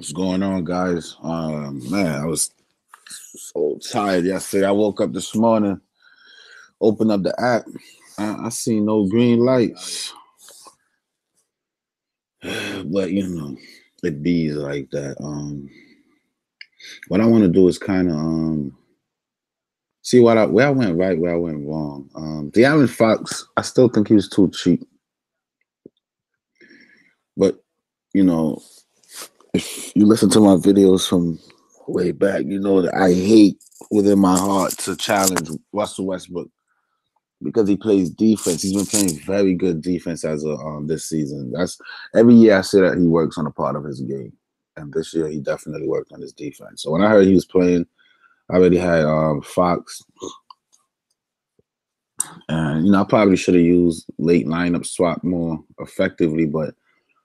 What's going on, guys? Man, I was so tired yesterday. I woke up this morning, opened up the app. I seen no green lights, but it be like that. What I want to do is kind of see where I went right, where I went wrong. The Allen Fox, I still think he was too cheap, but you know, if you listen to my videos from way back, you know that I hate within my heart to challenge Russell Westbrook because he plays defense. He's been playing very good defense as a this season. That's every year I say that he works on a part of his game, and this year he definitely worked on his defense. So when I heard he was playing, I already had Fox, and I probably should have used late lineup swap more effectively, but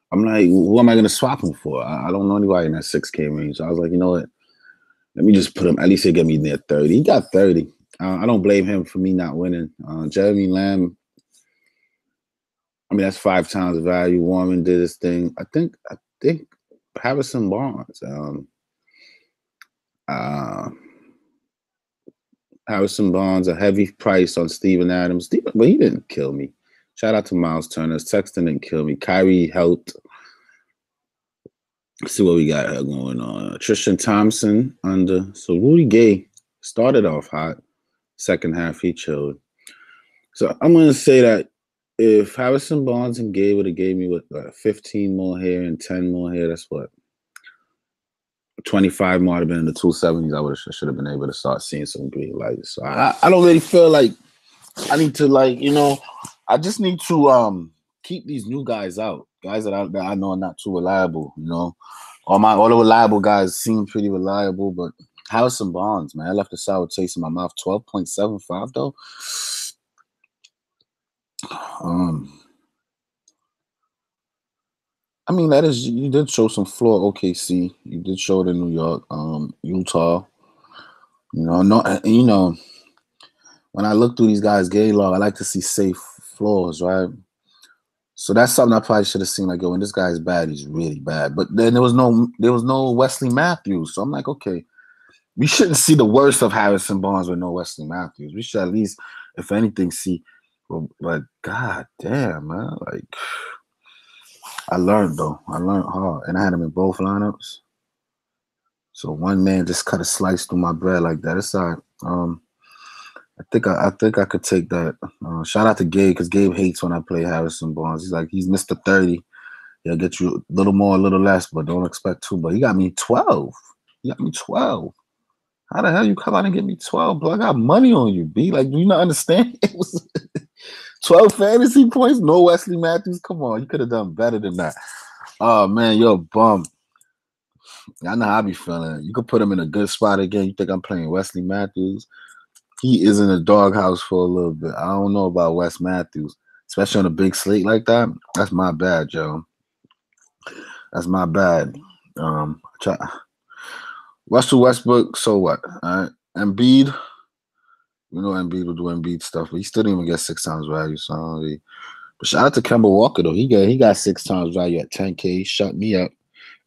I'm like, who am I going to swap him for? I don't know anybody in that 6K range. So I was like, you know what? Let me just put him. At least he'll get me near 30. He got 30. I don't blame him for me not winning. Jeremy Lamb, I mean, that's 5 times value. Warren did his thing. I think Harrison Barnes. Uh, Harrison Barnes, a heavy price on Steven Adams. But he didn't kill me. Shout out to Miles Turner. Sexton didn't kill me. Kyrie helped. Let's see what we got here going on. Tristan Thompson under. So Rudy Gay started off hot. Second half, he chilled. So I'm going to say that if Harrison Barnes and Gay would have gave me 15 more here and 10 more here, that's what? 25 more have been in the 270s. I should have been able to start seeing some green lights. So I don't really feel like I need to I just need to keep these new guys out. Guys that I know are not too reliable, All the reliable guys seem pretty reliable, but Harrison Barnes, man, I left a sour taste in my mouth. 12.75 though. I mean, you did show some floor OKC. You did show it in New York, Utah. When I look through these guys' game log, I like to see safe floors, right? So that's something I probably should have seen. Like, when this guy's bad, he's really bad. But then there was no Wesley Matthews. So I'm like, okay, we shouldn't see the worst of Harrison Barnes with no Wesley Matthews. We should at least, if anything, see. But god damn, man, like I learned hard, and I had him in both lineups. So one man just cut a slice through my bread like that. It's all right. I think I could take that. Shout out to Gabe because Gabe hates when I play Harrison Barnes. He's like, he's Mr. 30. He'll get you a little more, a little less, but don't expect to. But he got me 12. He got me 12. How the hell you come out and get me 12, bro? I got money on you, B. Like, do you not understand? It was 12 fantasy points, no Wesley Matthews. Come on, you could have done better than that. Oh, man, you're a bum. I know how I be feeling. You could put him in a good spot again. You think I'm playing Wesley Matthews? He is in a doghouse for a little bit. I don't know about Wes Matthews, especially on a big slate like that. That's my bad, Joe. That's my bad. Russell Westbrook, so what? All right. Embiid, Embiid will do Embiid stuff, but he still didn't even get 6 times value. So but shout out to Kemba Walker though. He got 6 times value at 10K. He shut me up.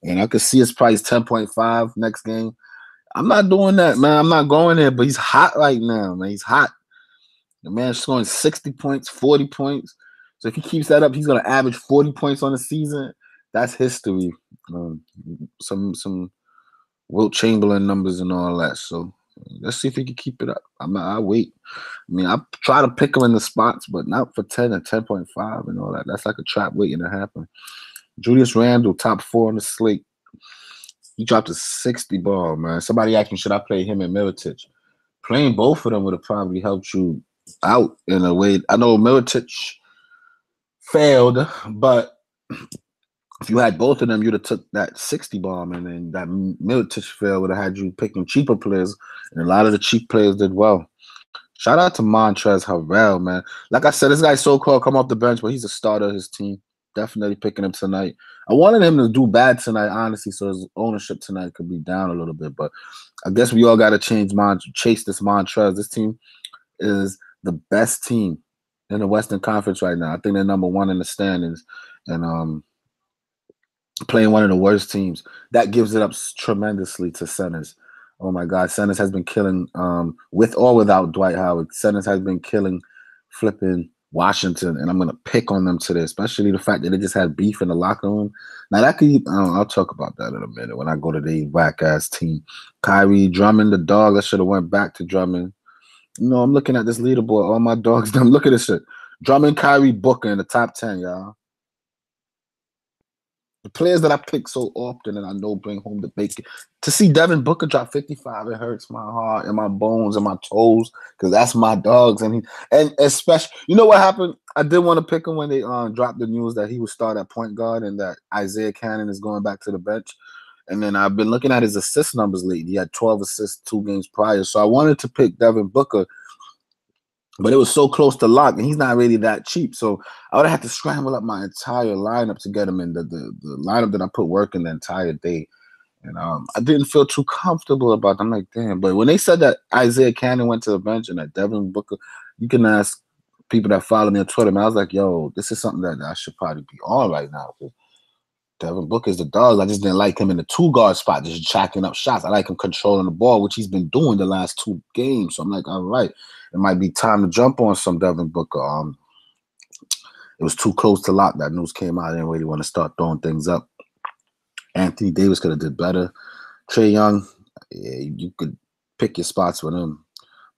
And I could see his price 10.5 next game. I'm not doing that, man. I'm not going there, but he's hot right now, man. He's hot. The man's scoring 60 points, 40 points. So if he keeps that up, he's going to average 40 points on the season. That's history. Some Wilt Chamberlain numbers and all that. So let's see if he can keep it up. I'll wait. I mean, I try to pick him in the spots, but not for 10 and 10.5 and all that. That's like a trap waiting to happen. Julius Randle, top 4 on the slate. He dropped a 60 ball, man. Somebody asked me, should I play him and Mirotic? Playing both of them would have probably helped you out in a way. I know Mirotic failed, but if you had both of them, you'd have took that 60 bomb, and then that Mirotic fail would have had you picking cheaper players, and a lot of the cheap players did well. Shout out to Montrezl Harrell, man. Like I said, this guy so-called come off the bench, but he's a starter of his team. Definitely picking him tonight. I wanted him to do bad tonight, honestly, so his ownership tonight could be down a little bit. But I guess we all got to chase this Montrezl. This team is the best team in the Western Conference right now. I think they're number 1 in the standings. And playing one of the worst teams. That gives it up tremendously to centers. Oh my God, centers has been killing with or without Dwight Howard. Centers has been killing flipping Washington, and I'm gonna pick on them today, especially the fact that they just had beef in the locker room. Now that could I'll talk about that in a minute when I go to the whack ass team. Kyrie Drummond, the dog. I should have went back to Drummond. I'm looking at this leaderboard. All my dogs. I'm looking at this shit. Drummond, Kyrie, Booker in the top 10, y'all. The players that I pick so often and I know bring home the bacon. To see Devin Booker drop 55, it hurts my heart and my bones and my toes because that's my dogs. And especially, you know what happened? I did want to pick him when they dropped the news that he would start at point guard and that Isaiah Cannon is going back to the bench. And then I've been looking at his assist numbers lately. He had 12 assists 2 games prior. So I wanted to pick Devin Booker, but it was so close to lock, and he's not really that cheap. So I would have had to scramble up my entire lineup to get him in the lineup that I put work in the entire day. And I didn't feel too comfortable about it. I'm like, damn. But when they said that Isaiah Cannon went to the bench and that Devin Booker, you can ask people that follow me on Twitter, man, I was like, yo, this is something that I should probably be on right now. Devin Booker's the dog. I just didn't like him in the 2-guard spot, just jacking up shots. I like him controlling the ball, which he's been doing the last 2 games. So I'm like, all right, it might be time to jump on some Devin Booker. It was too close to lock. That news came out. I didn't really want to start throwing things up. Anthony Davis could have did better. Trae Young, yeah, you could pick your spots with him.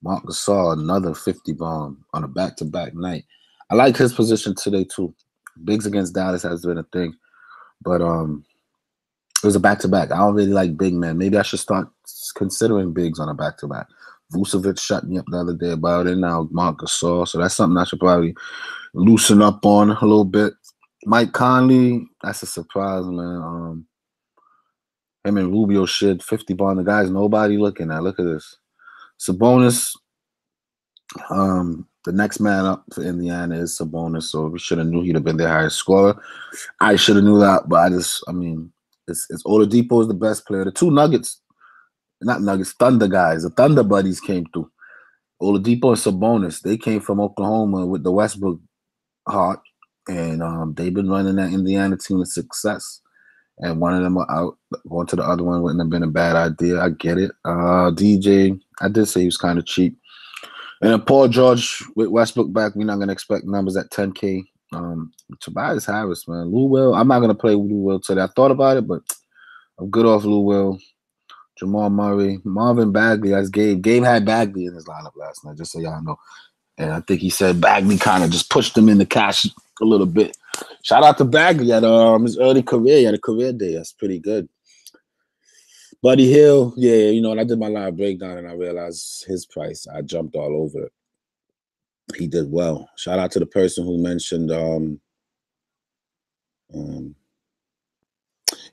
Marc Gasol, another 50 bomb on a back-to-back night. I like his position today too. Bigs against Dallas has been a thing. But it was a back-to-back. I don't really like big men. Maybe I should start considering bigs on a back-to-back. Vucevic shut me up the other day about it. Now Marc Gasol. So that's something I should probably loosen up on a little bit. Mike Conley, that's a surprise, man. Him and Rubio shit, 50 bond. The guys nobody looking at. Look at this. Sabonis, the next man up for Indiana is Sabonis, so we should have knew he'd have been their highest scorer. I should have knew that, but it's Oladipo is the best player. The 2 Thunder guys, the Thunder buddies came through. Oladipo and Sabonis, they came from Oklahoma with the Westbrook heart, and they've been running that Indiana team with success. And one of them are out. Going to the other one wouldn't have been a bad idea. I get it. DJ, I did say he was kind of cheap. And then Paul George with Westbrook back, we're not going to expect numbers at 10K. Tobias Harris, man. Lou Will, I'm not going to play Lou Will today. I thought about it, but I'm good off Lou Will. Jamal Murray, Marvin Bagley, that's Gabe. Gabe had Bagley in his lineup last night, just so y'all know. And I think he said Bagley kind of just pushed him in the cash a little bit. Shout out to Bagley at his early career. He had a career day. That's pretty good. Buddy Hill, yeah, when I did my live breakdown and I realized his price, I jumped all over it. He did well. Shout out to the person who mentioned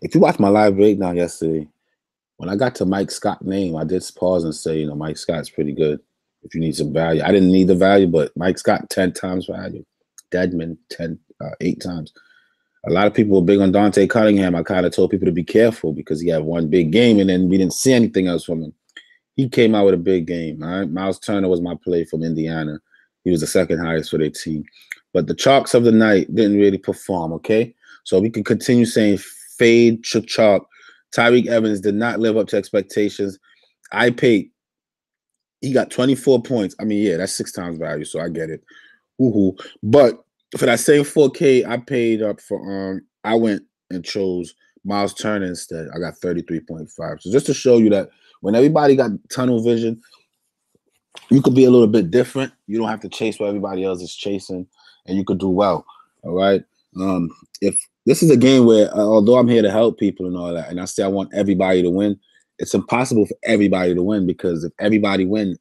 if you watched my live breakdown yesterday, when I got to Mike Scott's name, I did pause and say, Mike Scott's pretty good if you need some value. I didn't need the value, but Mike Scott, 10 times value. Deadman, 8 times. A lot of people were big on Dante Cunningham. I kind of told people to be careful because he had one big game, and then we didn't see anything else from him. He came out with a big game. All right? Miles Turner was my play from Indiana. He was the second highest for their team. But the chalks of the night didn't really perform, okay? So we can continue saying fade, chalk. Tyreek Evans did not live up to expectations. I paid. He got 24 points. I mean, yeah, that's 6 times value, so I get it. Woohoo. But for that same 4K, I paid up for I went and chose Miles Turner instead. I got 33.5. So just to show you that when everybody got tunnel vision, you could be a little bit different. You don't have to chase what everybody else is chasing, and you could do well. All right. If this is a game where, although I'm here to help people and all that, and I say I want everybody to win, it's impossible for everybody to win because if everybody wins,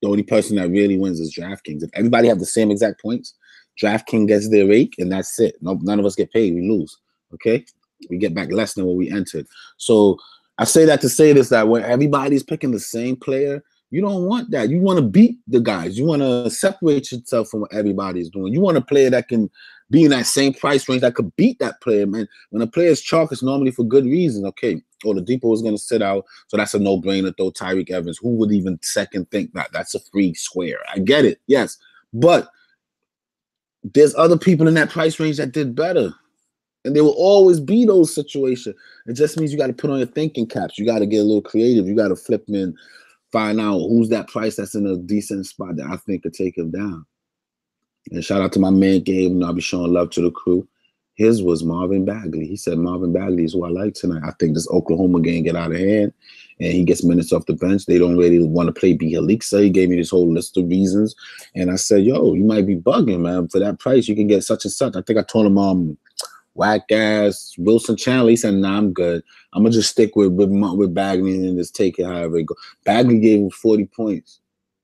the only person that really wins is Draftkings. If everybody have the same exact points, Draftkings gets their rake, and that's it. None of us get paid. We lose. Okay? We get back less than what we entered. So I say that to say this, that when everybody's picking the same player, you don't want that. You want to beat the guys. You want to separate yourself from what everybody's doing. You want a player that can be in that same price range that could beat that player, man. When a player's chalk, it's normally for good reason. Okay, Oladipo is going to sit out, so that's a no-brainer. Throw Tyreek Evans. Who would even second think that? That's a free square. I get it, yes. But there's other people in that price range that did better. And there will always be those situations. It just means you got to put on your thinking caps. You got to get a little creative. You got to flip him and find out who's that price that's in a decent spot that I think could take him down. And shout out to my man Gabe, and I'll be showing love to the crew. His was Marvin Bagley. He said Marvin Bagley is who I like tonight. I think this Oklahoma game get out of hand, and he gets minutes off the bench. They don't really want to play Bielitsa. He gave me this whole list of reasons, and I said, "Yo, you might be bugging, man. For that price, you can get such and such." I think I told him, whack ass Wilson Chandler. He said, "Nah, I'm good. I'm gonna just stick with Bagley and just take it however it goes." Bagley gave him 40 points.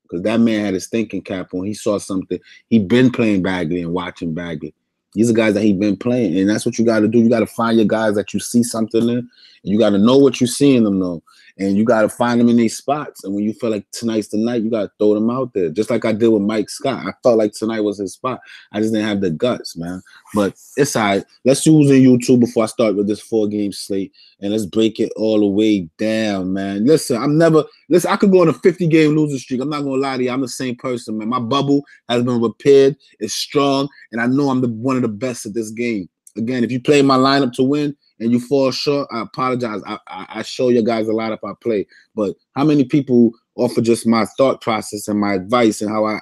Because that man had his thinking cap on. He saw something. He been playing Bagley and watching Bagley. These are guys that he been playing. And that's what you got to do. You got to find your guys that you see something in. And you got to know what you see in them, though. And you got to find them in these spots. And when you feel like tonight's the night, you got to throw them out there. Just like I did with Mike Scott. I felt like tonight was his spot. I just didn't have the guts, man. But it's all right. Let's use YouTube before I start with this 4-game slate. And let's break it all the way down, man. Listen, I could go on a 50-game losing streak. I'm not going to lie to you. I'm the same person, man. My bubble has been repaired. It's strong. And I know I'm one of the best at this game. Again, if you play my lineup to win, and you fall short, I apologize. I show you guys a lot if I play. But how many people offer just my thought process and my advice and how I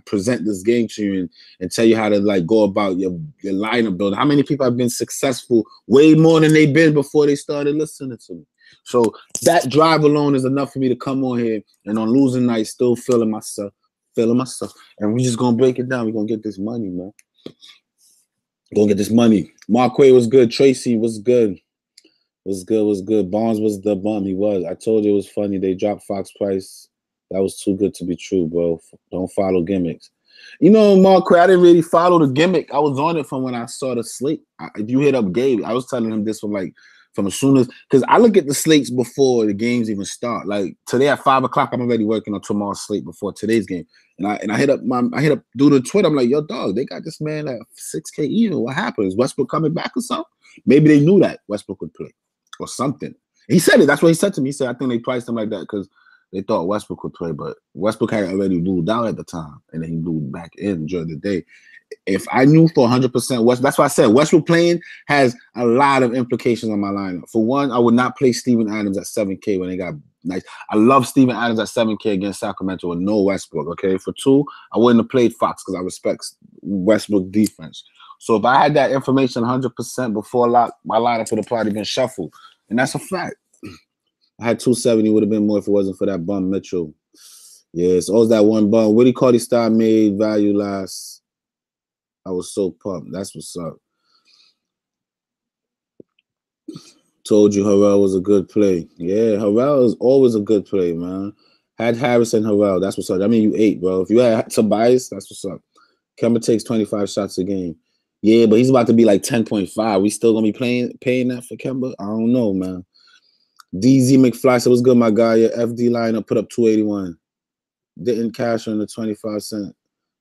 present this game to you and tell you how to like go about your lineup building? How many people have been successful way more than they've been before they started listening to me? So that drive alone is enough for me to come on here and on losing night still feeling myself. And we're just going to break it down. We're going to get this money, man. Gonna get this money. Marquay was good. Tracy was good. Was good. Barnes was the bum. He was. I told you it was funny. They dropped Fox Price. That was too good to be true, bro. Don't follow gimmicks. You know, Marquay, I didn't really follow the gimmick. I was on it from when I saw the slate. If you hit up Gabe, I was telling him this from as soon as, because I look at the slates before the games even start. Like today at 5 o'clock, I'm already working on tomorrow's slate before today's game. And I hit up dude on Twitter. I'm like, yo, dog, they got this man at 6K even. What happened? Is Westbrook coming back or something? Maybe they knew that Westbrook would play or something. He said it. That's what he said to me. He said, I think they priced him like that because they thought Westbrook would play, but Westbrook had already ruled out at the time, and then he ruled back in during the day. If I knew for 100% West, that's why I said Westbrook playing has a lot of implications on my lineup. For one, I would not play Steven Adams at 7K when they got nice. I love Steven Adams at 7K against Sacramento with no Westbrook, okay? For two, I wouldn't have played Fox because I respect Westbrook defense. So if I had that information 100% before my lineup would have probably been shuffled, and that's a fact. I had 270, would have been more if it wasn't for that bum Mitchell. Yeah, it's always that one bum. Woody Cardi-Star made value last. I was so pumped. That's what's up. Told you Harrell was a good play. Yeah, Harrell is always a good play, man. Had Harris and Harrell. That's what's up. I mean, you ate, bro. If you had Tobias, that's what's up. Kemba takes 25 shots a game. Yeah, but he's about to be like 10.5. We still going to be paying that for Kemba? I don't know, man. DZ McFly said, what's good, my guy? Your FD lineup put up 281. Didn't cash on the 25 cent.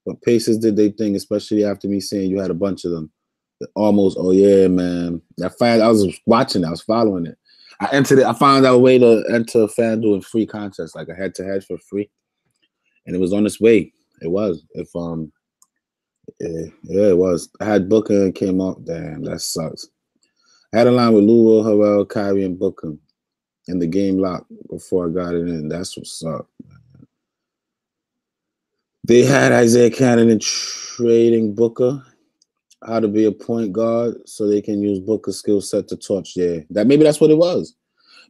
But Pacers did their thing, especially after me saying you had a bunch of them. Almost, oh yeah, man. I was watching it. I was following it. I entered it. I found out a way to enter FanDuel in free contests, like a head-to-head for free. And it was on its way. It was. Yeah, it was. I had Booker and came up. Damn, that sucks. I had a line with Lou, Harrell, Kyrie, and Booker in the game lock before I got it in. That's what's up, man. They had Isaiah Cannon trading Booker, how to be a point guard so they can use Booker's skill set to torch. Yeah, maybe that's what it was.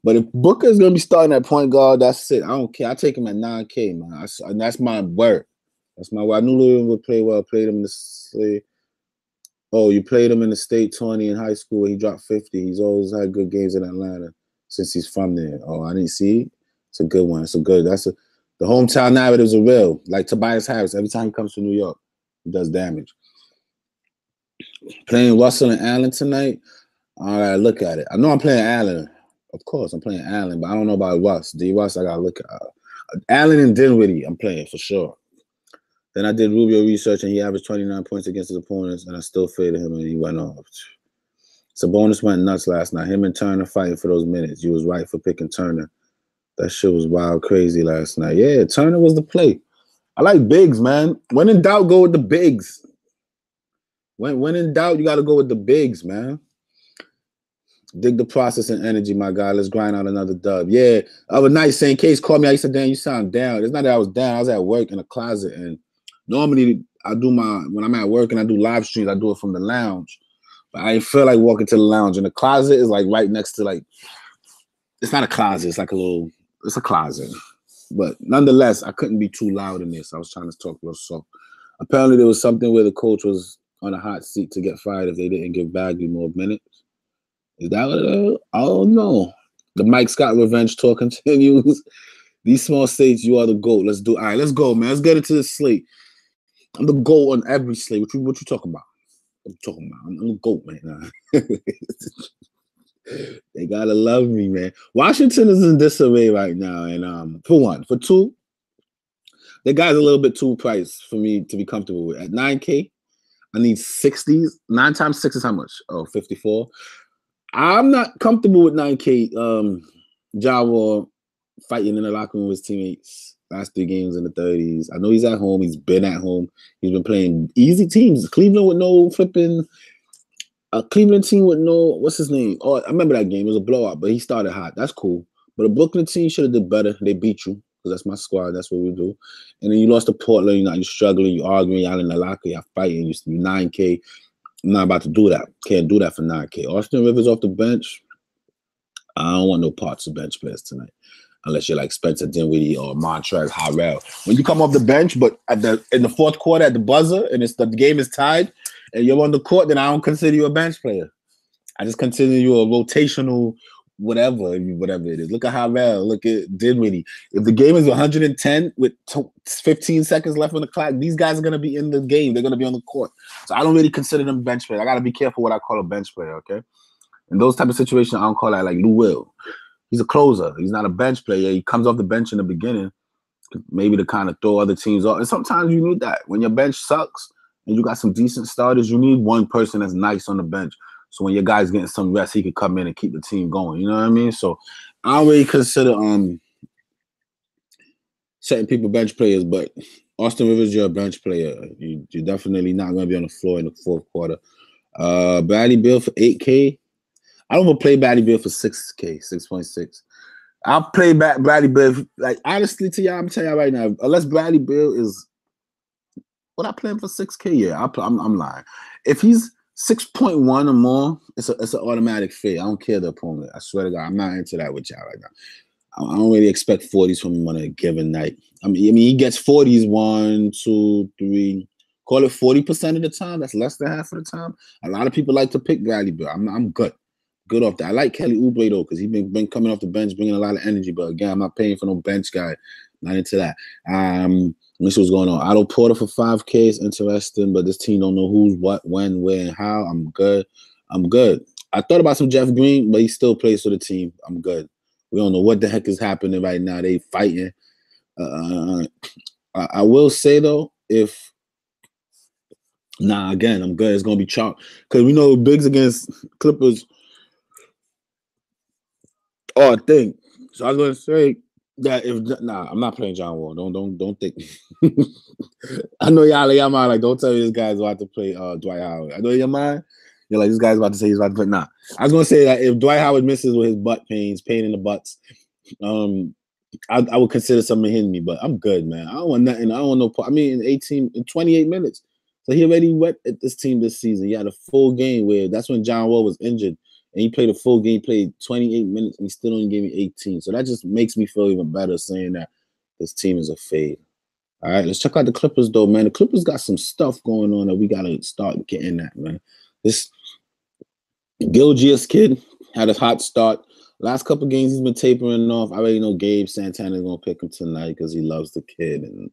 But if Booker is going to be starting at point guard, that's it. I don't care. I take him at 9K, man. And that's my word. That's my word. I knew Louis would play well. Played him in the state. Oh, you played him in the state 20 in high school where he dropped 50. He's always had good games in Atlanta since he's from there. Oh, I didn't see. It's a good one. The hometown narratives are real. Like Tobias Harris, every time he comes to New York, he does damage. Playing Russell and Allen tonight, all right, look at it. I know I'm playing Allen. Of course, I'm playing Allen, but I don't know about Russ. D-Russ, I got to look at. Allen and Dinwiddie, I'm playing for sure. Then I did Rubio research, and he averaged 29 points against his opponents, and I still faded him, and he went off. Sabonis went nuts last night. Him and Turner fighting for those minutes. You was right for picking Turner. That shit was wild crazy last night. Yeah, Turner was the play. I like bigs, man. When in doubt, go with the bigs. When in doubt, you got to go with the bigs, man. Dig the process and energy, my guy. Let's grind out another dub. Yeah. Other night, St. Case called me. I said, "Damn, you sound down." It's not that I was down. I was at work in a closet, and normally I do when I'm at work and I do live streams. I do it from the lounge, but I didn't feel like walking to the lounge. And the closet is like right next to like. It's not a closet. It's like It's a closet, but nonetheless, I couldn't be too loud in this. I was trying to talk real soft. Apparently, there was something where the coach was on a hot seat to get fired if they didn't give Bagley more minutes. Is that what it is? I don't know. The Mike Scott revenge tour continues. These small states, you are the GOAT. Let's do. All right, let's go, man. Let's get into the slate. I'm the GOAT on every slate. What you talking about? I'm talking about. I'm the GOAT, man. They gotta love me, man. Washington is in disarray right now, and for one, for two, the guy's a little bit too priced for me to be comfortable with. At 9K, I need 60s. 9 times 6 is how much? Oh, 54. I'm not comfortable with 9K. Jawa fighting in the locker room with his teammates. Last 3 games in the 30s. I know he's at home. He's been at home. He's been playing easy teams. Cleveland with no flipping. A Cleveland team with no, what's his name? Oh, I remember that game. It was a blowout, but he started hot. That's cool. But a Brooklyn team should have did better. They beat you because that's my squad. That's what we do. And then you lost to Portland. You're struggling. You're arguing. Y'all in the locker. You're fighting. You're 9K. I'm not about to do that. Can't do that for 9K. Austin Rivers off the bench. I don't want no parts of bench players tonight. Unless you're like Spencer Dinwiddie or Montrezl Harrell. When you come off the bench, but in the fourth quarter at the buzzer and the game is tied and you're on the court, then I don't consider you a bench player. I just consider you a rotational whatever it is. Look at Harrell. Look at Dinwiddie. If the game is 110 with 15 seconds left on the clock, these guys are going to be in the game. They're going to be on the court. So I don't really consider them bench players. I got to be careful what I call a bench player, okay? In those type of situations, I don't call that like Lou Will. He's a closer. He's not a bench player. He comes off the bench in the beginning, maybe to kind of throw other teams off. And sometimes you need that. When your bench sucks and you got some decent starters, you need one person that's nice on the bench. So when your guy's getting some rest, he could come in and keep the team going. You know what I mean? So I don't really consider certain people bench players, but Austin Rivers, you're a bench player. You're definitely not going to be on the floor in the fourth quarter. Bradley Beal for 8K. I don't want to play Bradley Beal for 6K, 6.6. I'll play Bradley Beal. Like, honestly, to y'all, I'm telling y'all right now, unless Bradley Beal is what I play him for 6K, yeah, I'm lying. If he's 6.1 or more, it's an automatic fade. I don't care the opponent. I swear to God, I'm not into that with y'all right now. I don't really expect 40s from him on a given night. I mean, he gets 40s 1, 2, 3. Call it 40% of the time. That's less than half of the time. A lot of people like to pick Bradley Beal. I'm good. Good off that. I like Kelly Oubre though, because he's been coming off the bench, bringing a lot of energy. But again, I'm not paying for no bench guy. Not into that. Let me see what's going on. Otto Porter for 5K is interesting, but this team don't know who's what, when, where, and how. I'm good. I thought about some Jeff Green, but he still plays for the team. I'm good. We don't know what the heck is happening right now. They fighting. I will say though, again, I'm good. It's gonna be chalk because we know bigs against Clippers. Oh, I think. So I was gonna say that I'm not playing John Wall. Don't think. I know y'all mind like don't tell me this guy's about to play Dwight Howard. I know your mind. You're like this guy's about to say he's about to play. Nah. I was gonna say that if Dwight Howard misses with his pain in the butts, I would consider something hitting me, but I'm good, man. I don't want nothing. I don't want no. I mean, in 28 minutes. So he already wet at this team this season. He had a full game where that's when John Wall was injured. And he played a full game, played 28 minutes, and he still only gave me 18. So that just makes me feel even better saying that this team is a fade. All right, let's check out the Clippers, though, man. The Clippers got some stuff going on that we got to start getting at, man. This Gilgeous kid had a hot start. Last couple games, he's been tapering off. I already know Gabe Santana's going to pick him tonight because he loves the kid. And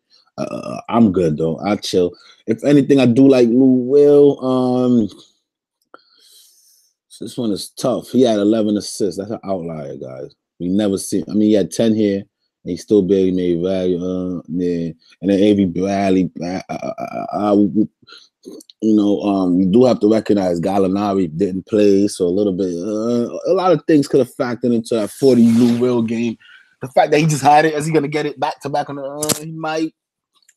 I'm good, though. I chill. If anything, I do like Lou Will. So this one is tough. He had 11 assists. That's an outlier, guys. We never see. I mean, he had 10 here, and he still barely made value. And then A.V. Bradley. We do have to recognize Gallinari didn't play, so a little bit. A lot of things could have factored into that 40 Lou Will game. The fact that he just had it, is he gonna get it back to back on the? He might.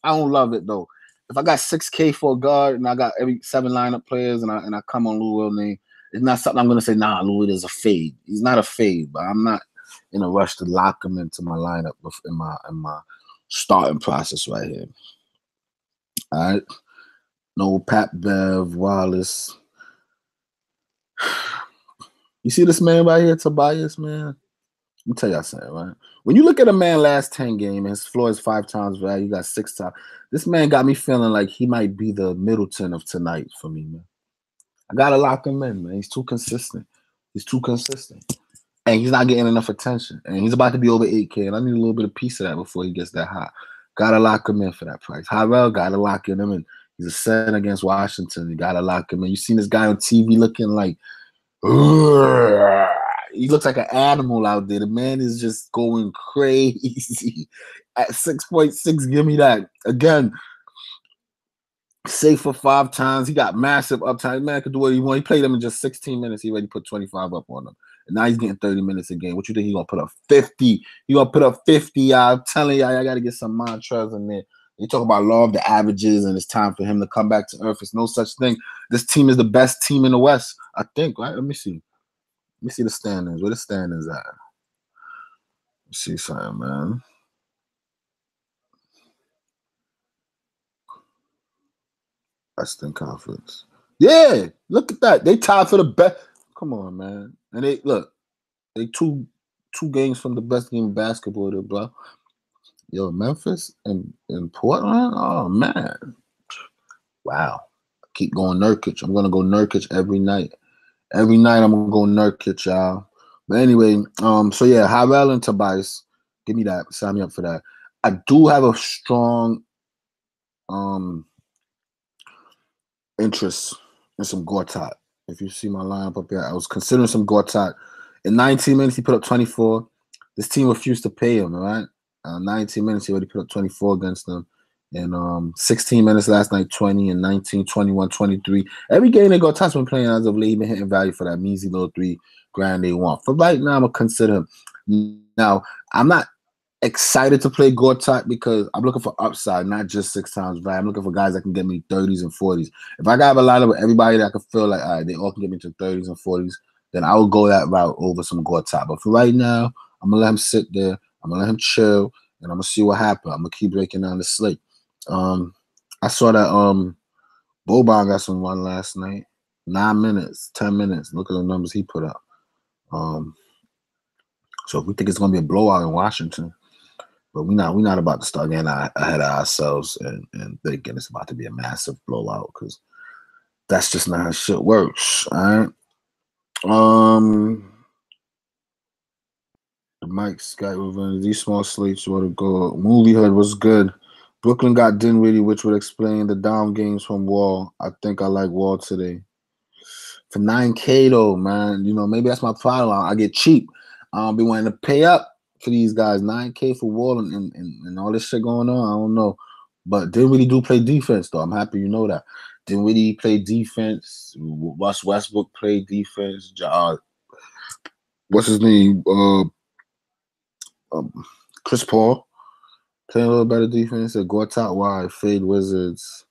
I don't love it though. If I got 6K for a guard and I got every 7 lineup players and I come on Lou Will name. It's not something I'm gonna say, nah, Lloyd is a fade. He's not a fade, but I'm not in a rush to lock him into my lineup in my starting process right here. All right. No Pat Bev, Wallace. You see this man right here, Tobias, man? Let me tell y'all something, right? When you look at a man last 10 game, his floor is 5 times value, you got 6 times. This man got me feeling like he might be the Middleton of tonight for me, man. I gotta lock him in, man. He's too consistent. And he's not getting enough attention. And he's about to be over 8K, and I need a little bit of piece of that before he gets that hot. Gotta lock him in for that price. Harrell, gotta lock in him in. He's a set against Washington. You gotta lock him in. You seen this guy on TV looking like, he looks like an animal out there. The man is just going crazy at 6.6. Give me that again. Safe for 5 times. He got massive uptime. Man could do what he want. He played him in just 16 minutes. He already put 25 up on him. And now he's getting 30 minutes a game. What you think he's gonna put up 50? He gonna put up 50. I'm telling y'all, I gotta get some mantras in there. You talk about law of the averages, and it's time for him to come back to earth. It's no such thing. This team is the best team in the West, I think, right? Let me see. Let me see the standings. Where the standings at? Let's see something, man. Western Conference. Yeah, look at that. They tied for the best. Come on, man. And they look. They two games from the best game of basketball there, bro. Yo, Memphis and Portland. Oh man. Wow. Keep going Nurkic. I'm gonna go Nurkic every night. Every night I'm gonna go Nurkic, y'all. But anyway, so yeah, Harrell and Tobias. Give me that. Sign me up for that. I do have a strong interest in some Gortat. If you see my lineup up here, I was considering some Gortat. In 19 minutes, he put up 24. This team refused to pay him, all right? 19 minutes, he already put up 24 against them. And 16 minutes last night, 20, and 19, 21, 23. Every game they Gortat's been playing as of late, he been hitting value for that measly little $3,000 they want. For right now, I'm going to consider him. Now, I'm not excited to play Gortat because I'm looking for upside, not just 6 times value. I'm looking for guys that can get me 30s and 40s. If I got a lineup with everybody that I can feel like, all right, they all can get me to 30s and 40s, then I will go that route over some Gortat. But for right now, I'm going to let him sit there. I'm going to let him chill, and I'm going to see what happens. I'm going to keep breaking down the slate. I saw that Boban got some run last night. 9 minutes, 10 minutes. Look at the numbers he put up. So if we think it's going to be a blowout in Washington, but we're not about to start getting ahead of ourselves and thinking it's about to be a massive blowout because that's just not how shit works. All right. Mike Scott revenge. These small slates want to go. Movie Hood was good. Brooklyn got Dinwiddie, which would explain the down games from Wall. I think I like Wall today. For 9K though, man. You know, maybe that's my problem. I get cheap. I don't be wanting to pay up for these guys. 9K for Wall and all this shit going on. I don't know. But Dinwiddie do play defense though. I'm happy you know that. Dinwiddie played defense. Russ Westbrook played defense. What's his name? Chris Paul playing a little better defense. Gortat wide, fade Wizards.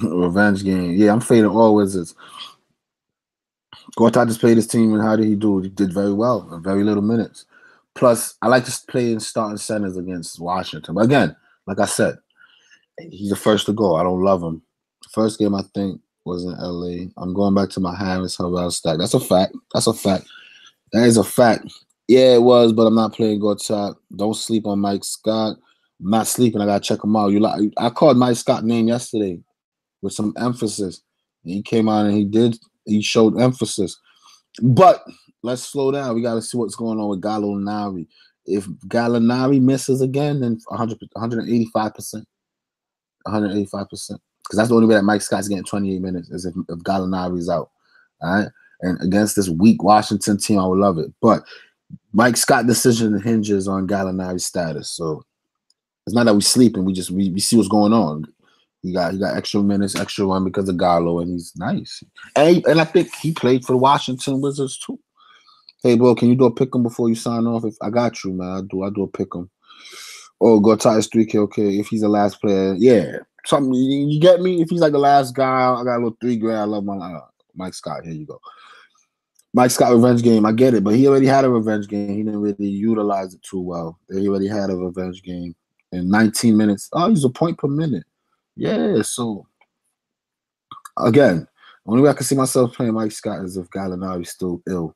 Revenge game. Yeah, I'm fading all Wizards. Gortat just played his team, and how did he do? He did very well in very little minutes. Plus, I like to play in starting centers against Washington. But again, like I said, he's the first to go. I don't love him. First game, I think, was in LA. I'm going back to my Harris Harrell stack. That's a fact. That's a fact. That is a fact. Yeah, it was, but I'm not playing Gortat. Don't sleep on Mike Scott. I'm not sleeping. I gotta check him out. I called Mike Scott's name yesterday with some emphasis. And he came out and he showed emphasis. But let's slow down. We gotta see what's going on with Gallinari. If Gallinari misses again, then 185%. 185%. Because that's the only way that Mike Scott's getting 28 minutes is if Gallinari's out. All right. And against this weak Washington team, I would love it. But Mike Scott decision hinges on Gallinari's status. So it's not that we sleeping. We see what's going on. He got extra minutes, extra run because of Gallo, and he's nice. And I think he played for the Washington Wizards too. Hey, bro, can you do a pick 'em before you sign off? If I got you, man, I do a pick 'em. Oh, Gortat is 3K. Okay, if he's the last player, yeah. something. You get me? If he's like the last guy, I got a little $3 grand. I love my Mike Scott. Here you go. Mike Scott revenge game. I get it, but he already had a revenge game. He didn't really utilize it too well. He already had a revenge game in 19 minutes. Oh, he's a point per minute. Yeah, so again, only way I can see myself playing Mike Scott is if Gallinari's still ill.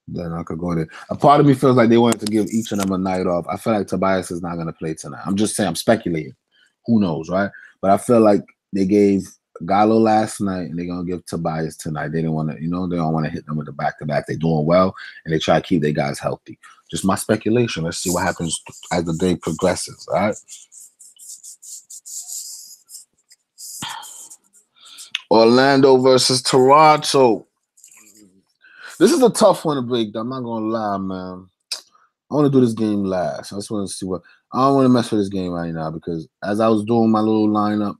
Then I could go there. A part of me feels like they wanted to give each of them a night off. I feel like Tobias is not going to play tonight. I'm just saying, I'm speculating. Who knows, right? But I feel like they gave Gallo last night and they're going to give Tobias tonight. They didn't want to, they don't want to hit them with the back-to-back. They're doing well, and they try to keep their guys healthy. Just my speculation. Let's see what happens as the day progresses, all right? Orlando versus Toronto. This is a tough one to break down. I'm not going to lie, man. I want to do this game last. I just want to see what – I don't want to mess with this game right now because as I was doing my little lineup,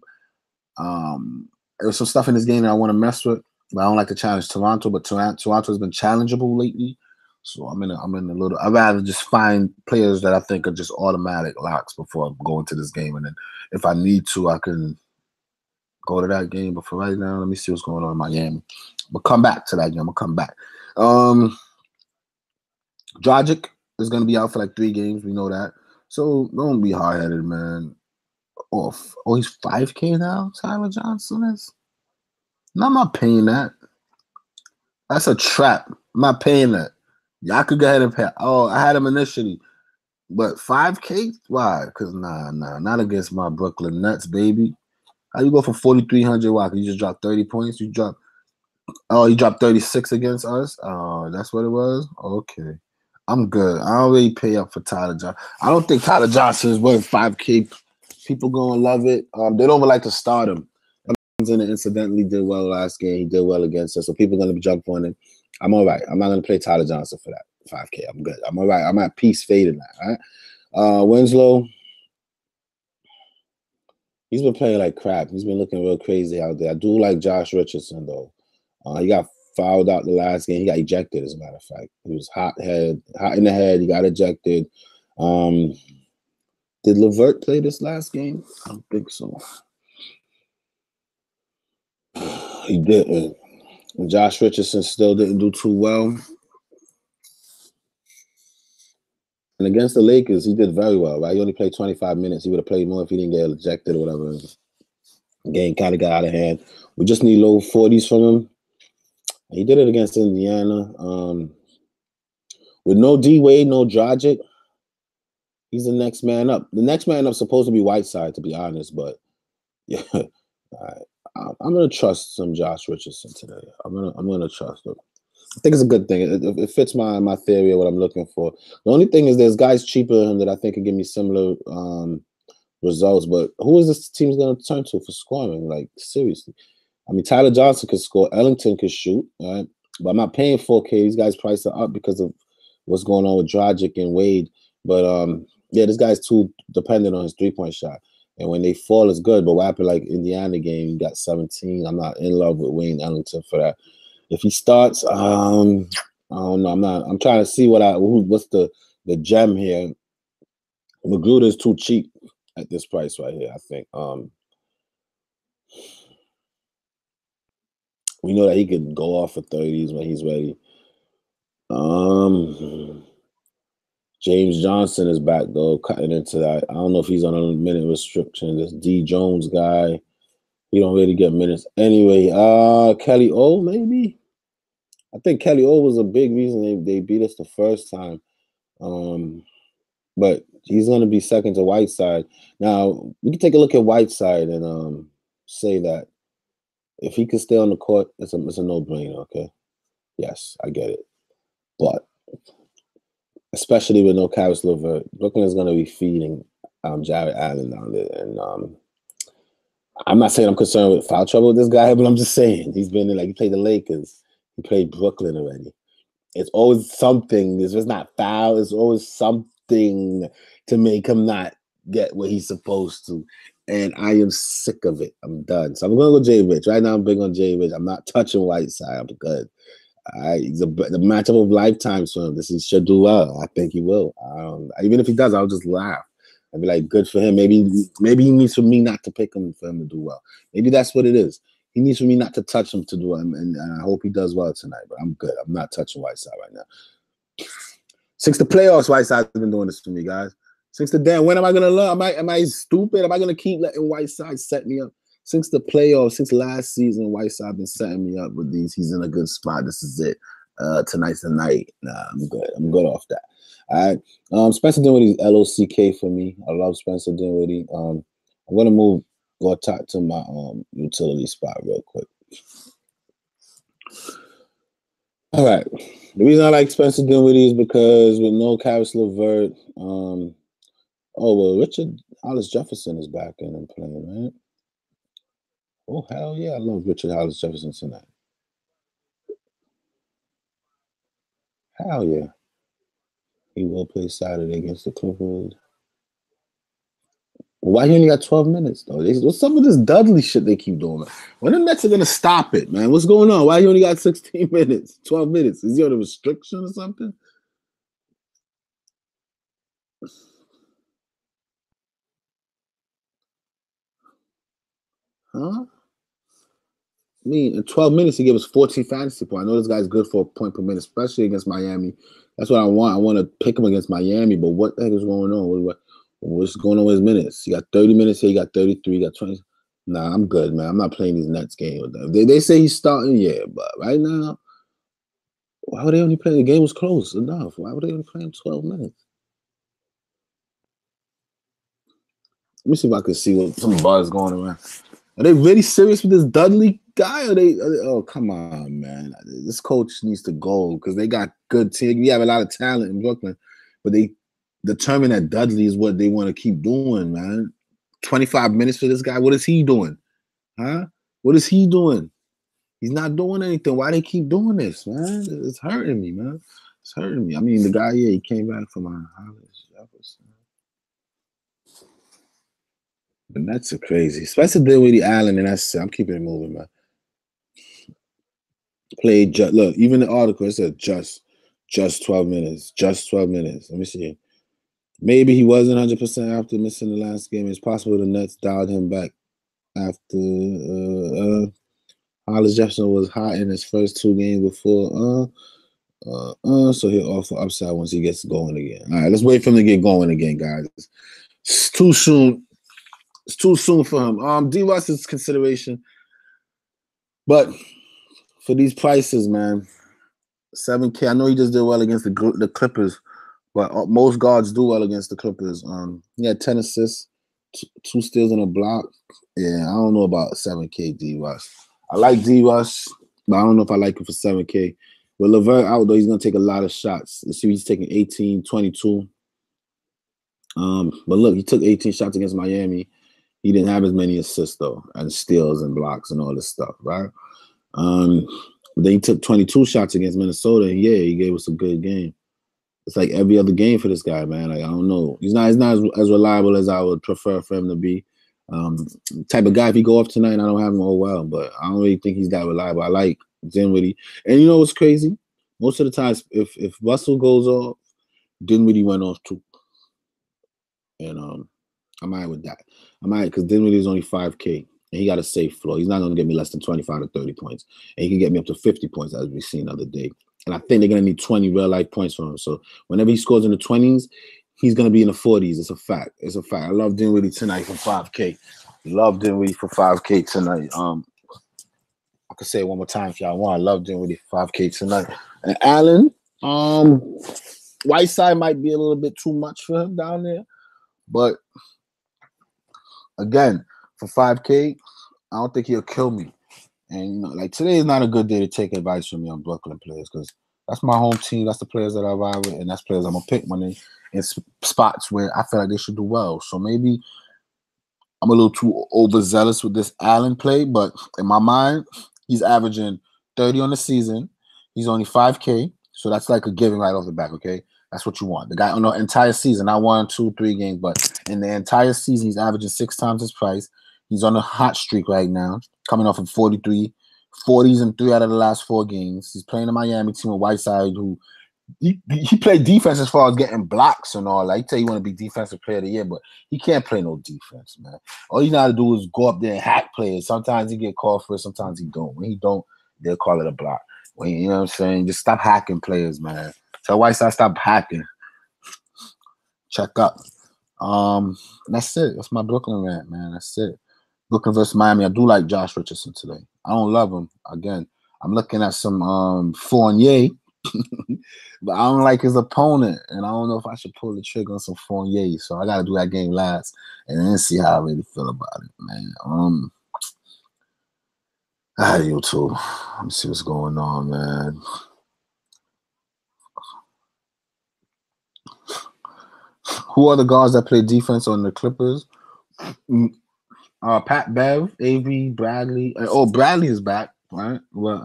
there's some stuff in this game that I want to mess with, but I don't like to challenge Toronto. But Toronto has been challengeable lately, so I'm in a little. I'd rather just find players that I think are just automatic locks before I go into this game, and then if I need to, I can go to that game. But for right now, let me see what's going on in Miami. But come back to that game. I'm gonna come back. Dragic is gonna be out for like 3 games. We know that, so don't be hard headed, man. Oh, he's 5K now. Tyler Johnson is. No, I'm not paying that. That's a trap. I'm not paying that. Y'all could go ahead and pay. Oh, I had him initially, but 5K? Why? Because nah, not against my Brooklyn Nets, baby. How you go for 4,300? Why? You just dropped 30 points. You dropped 36 against us. Oh, that's what it was. Okay, I'm good. I don't really pay up for Tyler Johnson. I don't think Tyler Johnson is worth 5K. People gonna love it. They don't even like to start him. Incidentally did well last game. He did well against us, so people are gonna jump on him. I'm all right. I'm not gonna play Tyler Johnson for that 5K. I'm good. I'm all right. I'm at peace fading that. All right. Winslow, he's been playing like crap. He's been looking real crazy out there. I do like Josh Richardson though. He got fouled out the last game. He got ejected, as a matter of fact. He was hot in the head. He got ejected. Did LeVert play this last game? I don't think so. He didn't. And Josh Richardson still didn't do too well. And against the Lakers, he did very well, right? He only played 25 minutes. He would have played more if he didn't get ejected or whatever. The game kind of got out of hand. We just need low 40s from him. He did it against Indiana. With no D-Wade, no Dragic, he's the next man up. The next man up is supposed to be Whiteside, to be honest, but yeah. All right. I'm gonna trust some Josh Richardson today. I'm gonna trust him. I think it's a good thing. It fits my theory of what I'm looking for. The only thing is there's guys cheaper than him that I think can give me similar results. But who is this team's gonna turn to for scoring? Like seriously. I mean, Tyler Johnson could score, Ellington could shoot, right? But I'm not paying 4K. These guys' prices are up because of what's going on with Dragic and Wade. But yeah, this guy's too dependent on his 3-point shot. And when they fall, it's good. But what happened like Indiana game, you got 17. I'm not in love with Wayne Ellington for that. If he starts, I don't know. I'm trying to see what's the gem here. Magruder is too cheap at this price right here, I think. We know that he could go off for 30s when he's ready. James Johnson is back though, cutting into that. I don't know if he's on a minute restriction. This D Jones guy, he don't really get minutes anyway. Kelly O maybe. I think Kelly O was a big reason they beat us the first time. But he's going to be second to Whiteside. Now we can take a look at Whiteside and say that if he could stay on the court, it's a no-brainer. Okay, yes, I get it, but especially with no Caris LeVert, Brooklyn is going to be feeding Jared Allen down there. And I'm not saying I'm concerned with foul trouble with this guy, but I'm just saying he's been in, like, he played the Lakers. He played Brooklyn already. It's always something. It's just not foul. It's always something to make him not get what he's supposed to. And I am sick of it. I'm done. So I'm going to go Jay Rich. Right now I'm big on Jay Rich. I'm not touching Whiteside. I'm good. He's the matchup of lifetimes for him. He should do well. I think he will. Even if he does, I'll just laugh. I'd be like, good for him. Maybe he needs for me not to pick him for him to do well. Maybe that's what it is. He needs for me not to touch him to do it, and I hope he does well tonight. But I'm good. I'm not touching Whiteside right now. Since the playoffs, Whiteside's been doing this for me, guys. Since the damn, when am I gonna learn? Am I stupid? Am I gonna keep letting Whiteside set me up? Since the playoffs, since last season, Whiteside been setting me up with these. He's in a good spot. This is it. Tonight's the night. Nah, I'm good. I'm good off that. All right. Spencer Dinwiddie's LOCK for me. I love Spencer Dinwiddie. I'm gonna go talk to my utility spot real quick. All right. The reason I like Spencer Dinwiddie is because with no Caris LeVert, Richard Hollis Jefferson is back in and playing, right? Oh, hell yeah. I love Richard Hollis Jefferson tonight. Hell yeah. He will play Saturday against the Clippers. Why he only got 12 minutes, though? What's some of this Dudley shit they keep doing? When the Nets are going to stop it, man? What's going on? Why he only got 16 minutes, 12 minutes? Is he on a restriction or something? Huh? I mean, in 12 minutes, he gave us 14 fantasy points. I know this guy's good for a point per minute, especially against Miami. That's what I want. I want to pick him against Miami, but what the heck is going on? What's going on with his minutes? He got 30 minutes here. He got 33. He got 20. Nah, I'm good, man. I'm not playing these Nets game with them. They say he's starting, yeah, but right now, why would they only play? The game was close enough. Why would they only play him 12 minutes? Let me see if I can see what some buzz going around. Are they really serious with this Dudley guy? Oh, come on, man. This coach needs to go because they got good team. We have a lot of talent in Brooklyn, but they determine that Dudley is what they want to keep doing, man. 25 minutes for this guy. What is he doing? Huh? What is he doing? He's not doing anything. Why they keep doing this, man? It's hurting me, man. It's hurting me. I mean, the guy, yeah, he came back from my Hollis Jefferson. The Nets are crazy. Spencer Dinwiddie, Allen, and that's it. I'm keeping it moving, man. Played look, even the article it said just 12 minutes. Just 12 minutes. Let me see. Maybe he wasn't 100% after missing the last game. It's possible the Nets dialed him back after Hollis Jefferson was hot in his first 2 games before. So he'll offer upside once he gets going again. All right, let's wait for him to get going again, guys. It's too soon. It's too soon for him. D. Ross is consideration, but for these prices, man, $7K. I know he just did well against the Clippers, but most guards do well against the Clippers. He had 10 assists, 2 steals and a block. Yeah, I don't know about $7K D. Ross. I like D. Ross, but I don't know if I like him for $7K. With LeVert out, though, he's going to take a lot of shots. You see, he's taking 18, 22. But look, he took 18 shots against Miami. He didn't have as many assists, though, and steals and blocks and all this stuff, right? Then he took 22 shots against Minnesota. And yeah, he gave us a good game. It's like every other game for this guy, man. Like, I don't know. He's not as reliable as I would prefer for him to be. Type of guy, if he go off tonight, I don't have him all well, but I don't really think he's that reliable. I like Dinwiddie. And you know what's crazy? Most of the times, if Russell goes off, Dinwiddie went off too. And I'm all right with that. I'm all right because Dinwiddie is only $5K. And he got a safe floor. He's not going to get me less than 25 to 30 points. And he can get me up to 50 points, as we've seen the other day. And I think they're going to need 20 real-life points from him. So whenever he scores in the 20s, he's going to be in the 40s. It's a fact. It's a fact. I love Dinwiddie tonight for 5K. Love Dinwiddie for 5K tonight. I could say it one more time if y'all want. I love Dinwiddie for 5K tonight. And Allen, Whiteside might be a little bit too much for him down there. But, again, for 5K, I don't think he'll kill me. And, you know, like today is not a good day to take advice from me on Brooklyn players because that's my home team. That's the players that I ride with, and that's players I'm going to pick when they in spots where I feel like they should do well. So maybe I'm a little too overzealous with this Allen play, but in my mind, he's averaging 30 on the season. He's only 5K, so that's like a given right off the back, okay? That's what you want. The guy on the entire season, not 1, 2, 3 games, but in the entire season, he's averaging 6 times his price. He's on a hot streak right now, coming off of 43, 40s in 3 out of the last 4 games. He's playing the Miami team with Whiteside, who he played defense as far as getting blocks and all. Like, he tell you want to be defensive player of the year, but he can't play no defense, man. All you know how to do is go up there and hack players. Sometimes he get called for it, sometimes he don't. When he don't, they'll call it a block. When you know what I'm saying, just stop hacking players, man. Tell Whiteside stop hacking. Check up. That's it. That's my Brooklyn rant, man. That's it. Brooklyn versus Miami. I do like Josh Richardson today. I don't love him. Again, I'm looking at some Fournier, but I don't like his opponent, and I don't know if I should pull the trigger on some Fournier. So I got to do that game last, and then see how I really feel about it, man. You too. Let me see what's going on, man. Who are the guards that play defense on the Clippers? Pat Bev, Avery, Bradley. Bradley is back, right? Well,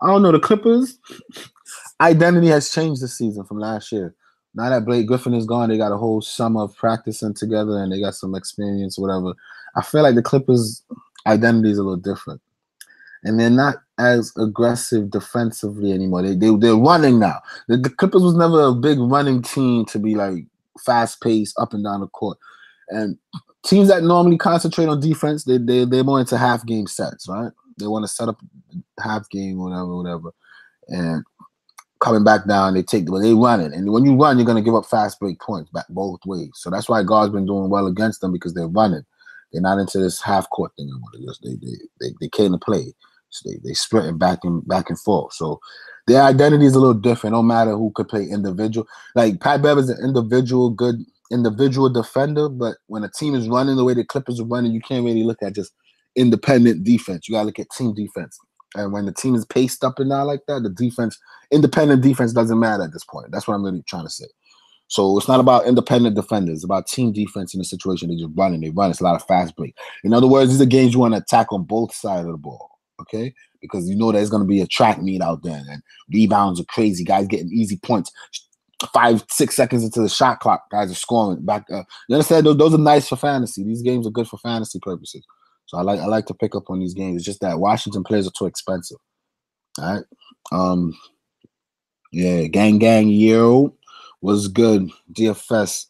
I don't know. The Clippers identity has changed this season from last year. Now that Blake Griffin is gone, they got a whole summer of practicing together and they got some experience, whatever. I feel like the Clippers' identity is a little different. And they're not as aggressive defensively anymore. They're running now. The Clippers was never a big running team to be like fast-paced up and down the court. And teams that normally concentrate on defense, they're more into half-game sets, right? They want to set up half game, whatever. And coming back down, they run it. And when you run, you're going to give up fast break points back both ways. So that's why guards been doing well against them, because they're running. They're not into this half court thing anymore. They came to play. So they sprinting back and forth. So their identity is a little different. No matter who could play individual. Like Pat Bev is an good individual defender, but when a team is running the way the Clippers are running, you can't really look at just independent defense. You gotta look at team defense. And when the team is paced up and down like that, the defense, independent defense doesn't matter at this point. That's what I'm really trying to say. So it's not about independent defenders. It's about team defense in the situation. They just run. It's a lot of fast break. In other words, these are games you want to attack on both sides of the ball, okay? Because you know there's going to be a track meet out there, and rebounds are crazy. Guys getting easy points. 5-6 seconds into the shot clock, guys are scoring back. You understand? Those are nice for fantasy. These games are good for fantasy purposes. So I like to pick up on these games. It's just that Washington players are too expensive. All right. Yeah, gang, yo. Was good. DFS.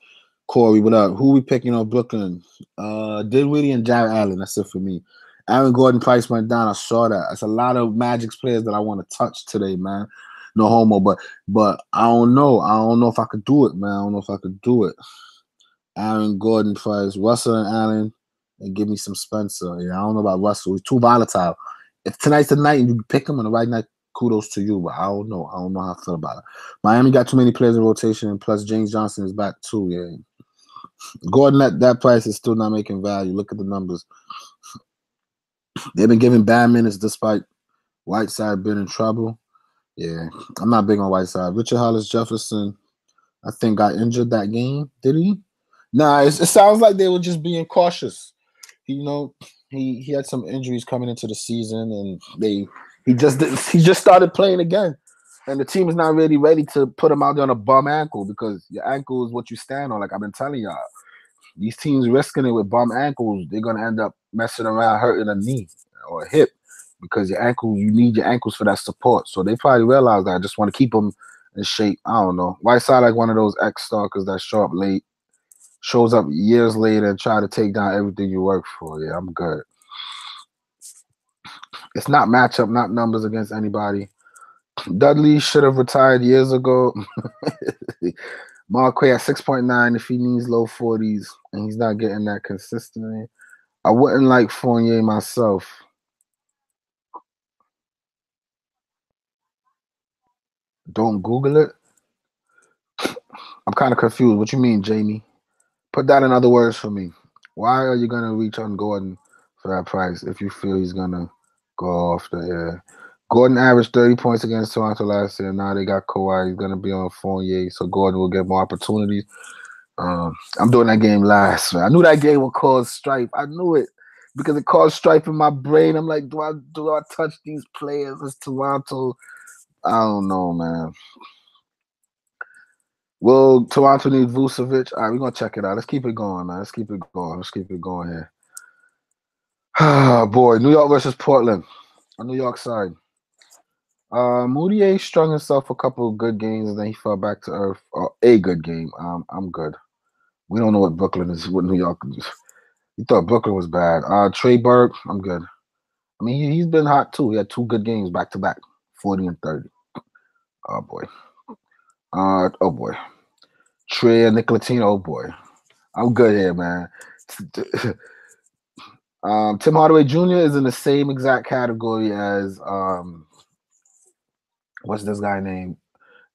Corey, what up? Who we picking on Brooklyn? Dinwiddie and Jared Allen. That's it for me. Aaron Gordon price went down. I saw that. That's a lot of Magic's players that I want to touch today, man. No homo, but I don't know. I don't know if I could do it, man. I don't know if I could do it. Aaron Gordon price, Russell and Allen, and give me some Spencer. Yeah, I don't know about Russell. He's too volatile. If tonight's the night and you pick him on the right night, kudos to you, but I don't know. I don't know how I feel about it. Miami got too many players in rotation, and plus James Johnson is back too. Yeah, Gordon at that price is still not making value. Look at the numbers. They've been giving bad minutes despite Whiteside being in trouble. Yeah, I'm not big on Whiteside. Richard Hollis Jefferson, I think, got injured that game. Did he? Nah, it sounds like they were just being cautious. He had some injuries coming into the season, and he just started playing again, and the team is not really ready to put him out there on a bum ankle, because your ankle is what you stand on. Like I've been telling y'all, these teams risking it with bum ankles, they're gonna end up messing around hurting a knee or a hip, because you need your ankles for that support. So they probably realize that. I just want to keep them in shape. I don't know. Whiteside like one of those ex-stalkers that show up late, shows up years later and try to take down everything you work for. Yeah, I'm good. It's not matchup, not numbers against anybody. Dudley should have retired years ago. Marquay at 6.9 if he needs low 40s and he's not getting that consistently. I wouldn't like Fournier myself. Don't Google it. I'm kind of confused. What you mean, Jamie? Put that in other words for me. Why are you gonna reach on Gordon for that price if you feel he's gonna go off the air? Gordon averaged 30 points against Toronto last year. Now they got Kawhi. He's gonna be on Fournier, so Gordon will get more opportunities. I'm doing that game last. Man. I knew that game would cause strife. I knew it because it caused strife in my brain. I'm like, do I touch these players? It's Toronto. I don't know, man. Will Toronto need Vucevic? All right, we're going to check it out. Let's keep it going, man. Let's keep it going here. Oh, boy. New York versus Portland. On New York side. Moutier strung himself a couple of good games and then he fell back to earth. A good game. I'm good. We don't know what Brooklyn is, what New York is. You thought Brooklyn was bad. Trey Burke, I'm good. I mean, he's been hot too. He had 2 good games back to back, 40 and 30. Oh boy. Oh boy. Trey and Nicolatino, oh boy. I'm good here, man. Tim Hardaway Jr. is in the same exact category as what's this guy named?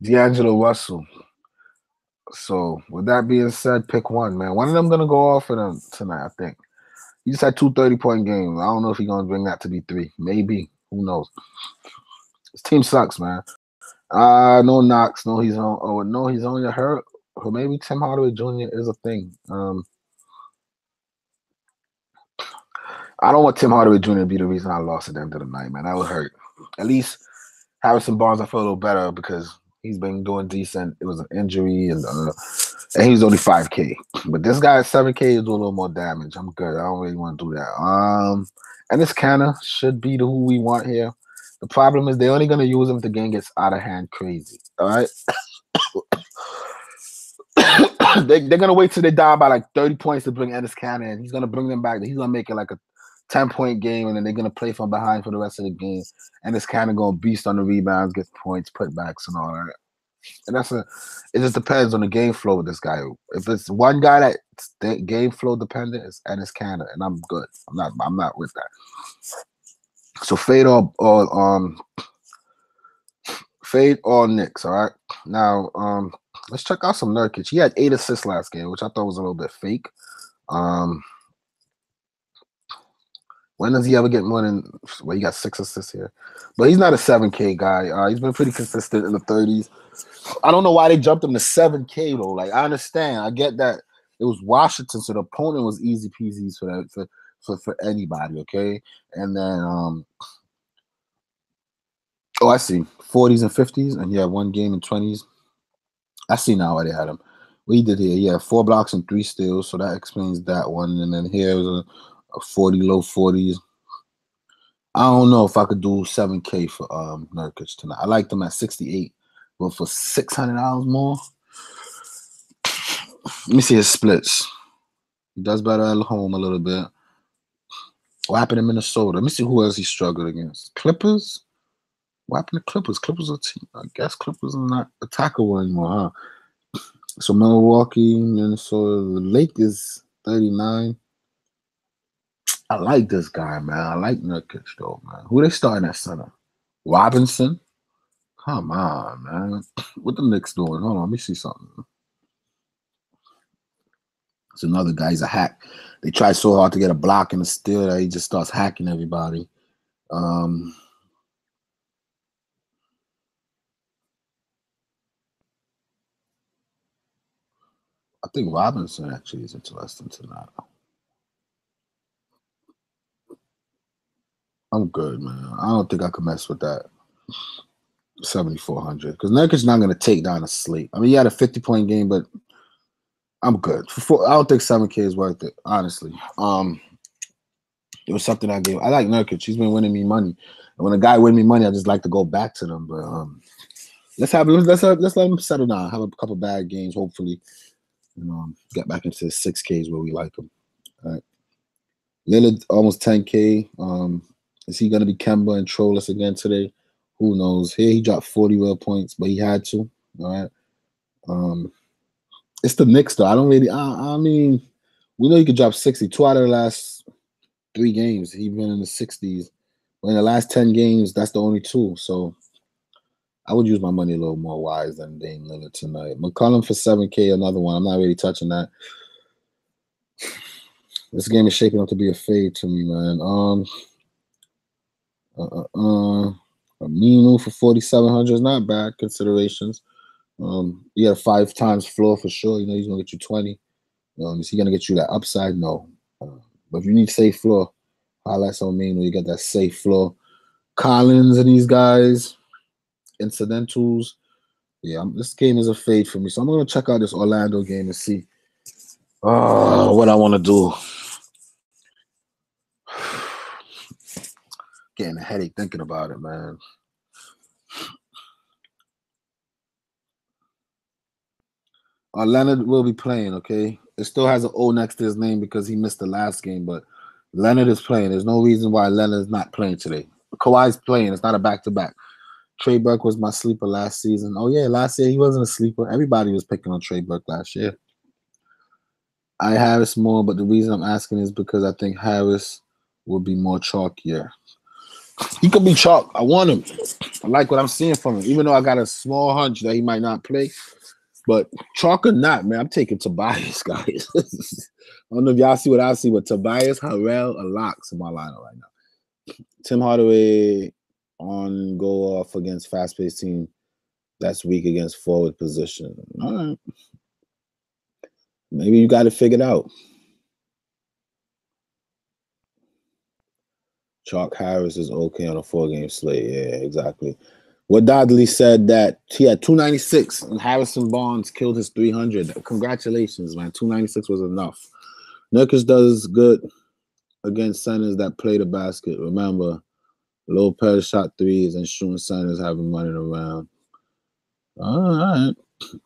D'Angelo Russell. So with that being said, pick one, man. One of them gonna go off for them tonight, I think. He just had 2 30-point games. I don't know if he's gonna bring that to be 3. Maybe. Who knows? His team sucks, man. No Knox. No, he's on. Oh no, he's only hurt. Or maybe Tim Hardaway Jr. is a thing. I don't want Tim Hardaway Jr. to be the reason I lost at the end of the night, man. That would hurt. At least Harrison Barnes, I feel a little better because he's been doing decent. It was an injury, and he was only 5K. But this guy at 7K is doing a little more damage. I'm good. I don't really want to do that. And this Canna should be who we want here. The problem is they're only going to use him if the game gets out of hand crazy. All right? they're going to wait till they down by like 30 points to bring Ennis Canna in. He's going to bring them back. He's going to make it like a 10-point game, and then they're going to play from behind for the rest of the game. And it's kind of going to beast on the rebounds, get points, putbacks, and all that. And it just depends on the game flow with this guy. If it's one guy that's game flow dependent, it's Ennis Canada, and I'm good. I'm not with that. So fade all Knicks, all right? Now, let's check out some Nurkic. He had 8 assists last game, which I thought was a little bit fake. When does he ever get more than? Well, he got 6 assists here, but he's not a 7K guy. He's been pretty consistent in the 30s. I don't know why they jumped him to 7K though. Like I understand, I get that it was Washington, so the opponent was easy peasy for anybody. Okay, and then I see 40s and 50s, and he had 1 game in 20s. I see now why they had him. What he did here, he had 4 blocks and 3 steals, so that explains that one. And then here was a 40, low 40s. I don't know if I could do 7K for Nurkic tonight. I liked him at 68, but for $600 more. Let me see his splits. He does better at home a little bit. What happened in Minnesota? Let me see who else he struggled against. Clippers? What happened to Clippers? Clippers are team. I guess Clippers are not attackable anymore, huh? So Milwaukee, Minnesota, the Lakers 39. I like this guy, man. I like Nurkic, though, man. Who they starting at center? Robinson? Come on, man. What the Knicks doing? Hold on, let me see something. It's another guy. He's a hack. They try so hard to get a block and a steal that he just starts hacking everybody. I think Robinson actually is interesting tonight. I'm good, man. I don't think I could mess with that 7,400 because Nurkic's not going to take down a slate. I mean, he had a 50-point game, but I'm good. I don't think 7K is worth it, honestly. It was something I gave. I like Nurkic. He's been winning me money. And when a guy win me money, I just like to go back to them. But let's let him settle down. Have a couple bad games, hopefully. Get back into the 6Ks where we like him. All right. Lillard almost 10K. Is he gonna be Kemba and troll us again today? Who knows? Here he dropped 40 real points, but he had to. All right. It's the Knicks though. I don't really. I mean, we know he could drop 60. 2 out of the last 3 games, he's been in the 60s. But in the last 10 games, that's the only 2. So I would use my money a little more wise than Dame Lillard tonight. McCollum for 7K, another one. I'm not really touching that. This game is shaping up to be a fade to me, man. Aminu for 4,700 is not bad considerations. He had 5 times floor for sure. You know he's gonna get you 20. Is he gonna get you that upside? No. But if you need safe floor, highlights on Aminu. You got that safe floor. Collins and these guys, incidentals. Yeah, this game is a fade for me. So I'm gonna check out this Orlando game and see what I want to do. Getting a headache thinking about it, man. Leonard will be playing, okay? It still has an O next to his name because he missed the last game, but Leonard is playing. There's no reason why Leonard is not playing today. Kawhi's playing. It's not a back-to-back. Trey Burke was my sleeper last season. Oh, yeah, last year he wasn't a sleeper. Everybody was picking on Trey Burke last year. I Harris more, but the reason I'm asking is because I think Harris will be more chalkier. He could be chalk. I want him. I like what I'm seeing from him, even though I got a small hunch that he might not play. But chalk or not, man, I'm taking Tobias, guys. I don't know if y'all see what I see, but Tobias, Harrell, are locks in my lineup right now. Tim Hardaway on go off against fast-paced team that's weak against forward position. All right. Maybe you got it figured out. Chalk Harris is okay on a 4-game slate. Yeah, exactly. What Dodley said that he had 296 and Harrison Barnes killed his 300. Congratulations, man. 296 was enough. Nurkic does good against centers that play the basket. Remember, Lopez shot threes and shooting centers have him running around. All right.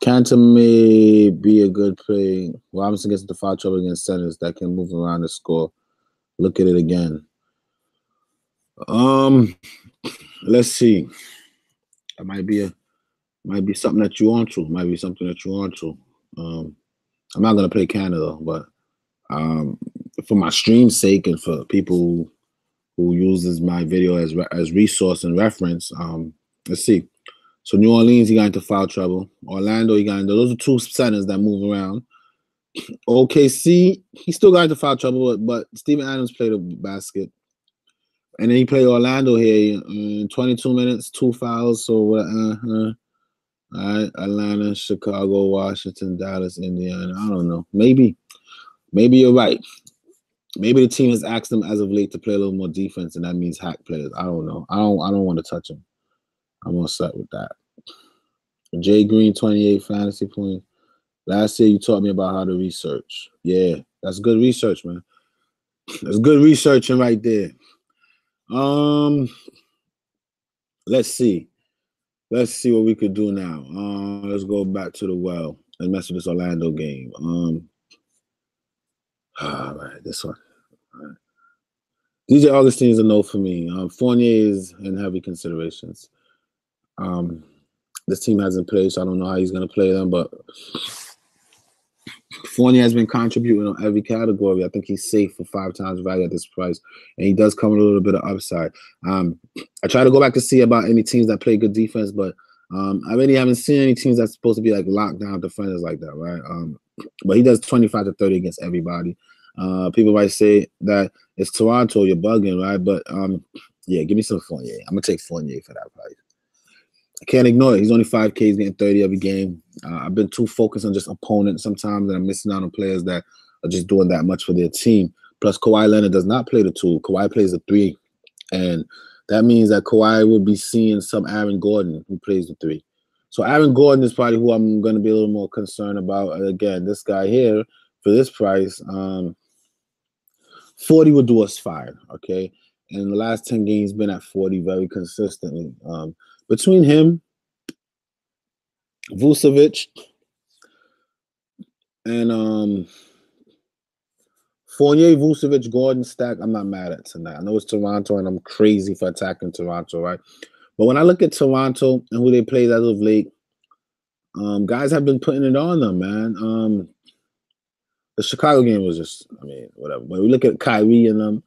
Cantor may be a good play. Robinson gets into foul trouble against centers that can move around the score. Look at it again. Let's see. That might be something that you want to. I'm not gonna play Canada, but for my stream's sake and for people who uses my video as resource and reference, let's see. So New Orleans, he got into foul trouble. Orlando, he got into those are two centers that move around. OKC, he still got into foul trouble, but Steven Adams played a basket. And then he played Orlando here in 22 minutes, 2 fouls. So what? All right, Atlanta, Chicago, Washington, Dallas, Indiana. I don't know. Maybe you're right. Maybe the team has asked them as of late to play a little more defense, and that means hack players. I don't know. I don't want to touch them. I'm all set with that. Jay Green, 28 fantasy points. Last year you taught me about how to research. Yeah, that's good research, man. That's good researching right there. Let's see. Let's see what we could do now. Let's go back to the well and mess with this Orlando game. All right, this one. All right. DJ Augustine's a no for me. Fournier is in heavy considerations. This team hasn't played, so I don't know how he's going to play them, but Fournier has been contributing on every category. I think he's safe for 5 times value at this price, and he does come with a little bit of upside. I try to go back to see about any teams that play good defense, but I really haven't seen any teams that's supposed to be like lockdown defenders like that, right? But he does 25 to 30 against everybody. People might say that it's Toronto, you're bugging, right? But yeah, give me some Fournier. I'm gonna take Fournier for that price. I can't ignore it. He's only 5K. He's getting 30 every game. I've been too focused on just opponents sometimes, and I'm missing out on players that are just doing that much for their team. Plus, Kawhi Leonard does not play the 2. Kawhi plays the 3, and that means that Kawhi will be seeing some Aaron Gordon who plays the 3. So Aaron Gordon is probably who I'm going to be a little more concerned about. Again, this guy here, for this price, 40 would do us fine, okay? And in the last 10 games, been at 40 very consistently. Between him, Vucevic, and Fournier, Vucevic, Gordon stack, I'm not mad at tonight. I know it's Toronto, and I'm crazy for attacking Toronto, right? But when I look at Toronto and who they played as of late, guys have been putting it on them, man. The Chicago game was just, I mean, whatever. When we look at Kyrie and them,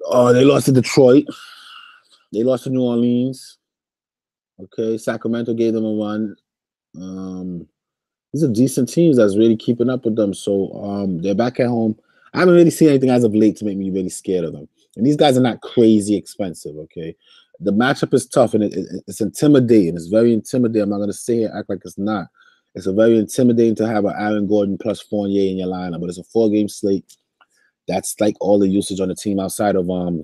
they lost to Detroit. They lost to New Orleans. Okay, Sacramento gave them a run. These are decent teams that's really keeping up with them. So they're back at home. I haven't really seen anything as of late to make me really scared of them. And these guys are not crazy expensive, okay? The matchup is tough, and it's intimidating. It's very intimidating. I'm not going to sit here and act like it's not. It's a very intimidating to have an Aaron Gordon plus Fournier in your lineup, but it's a 4-game slate. That's like all the usage on the team outside of I'm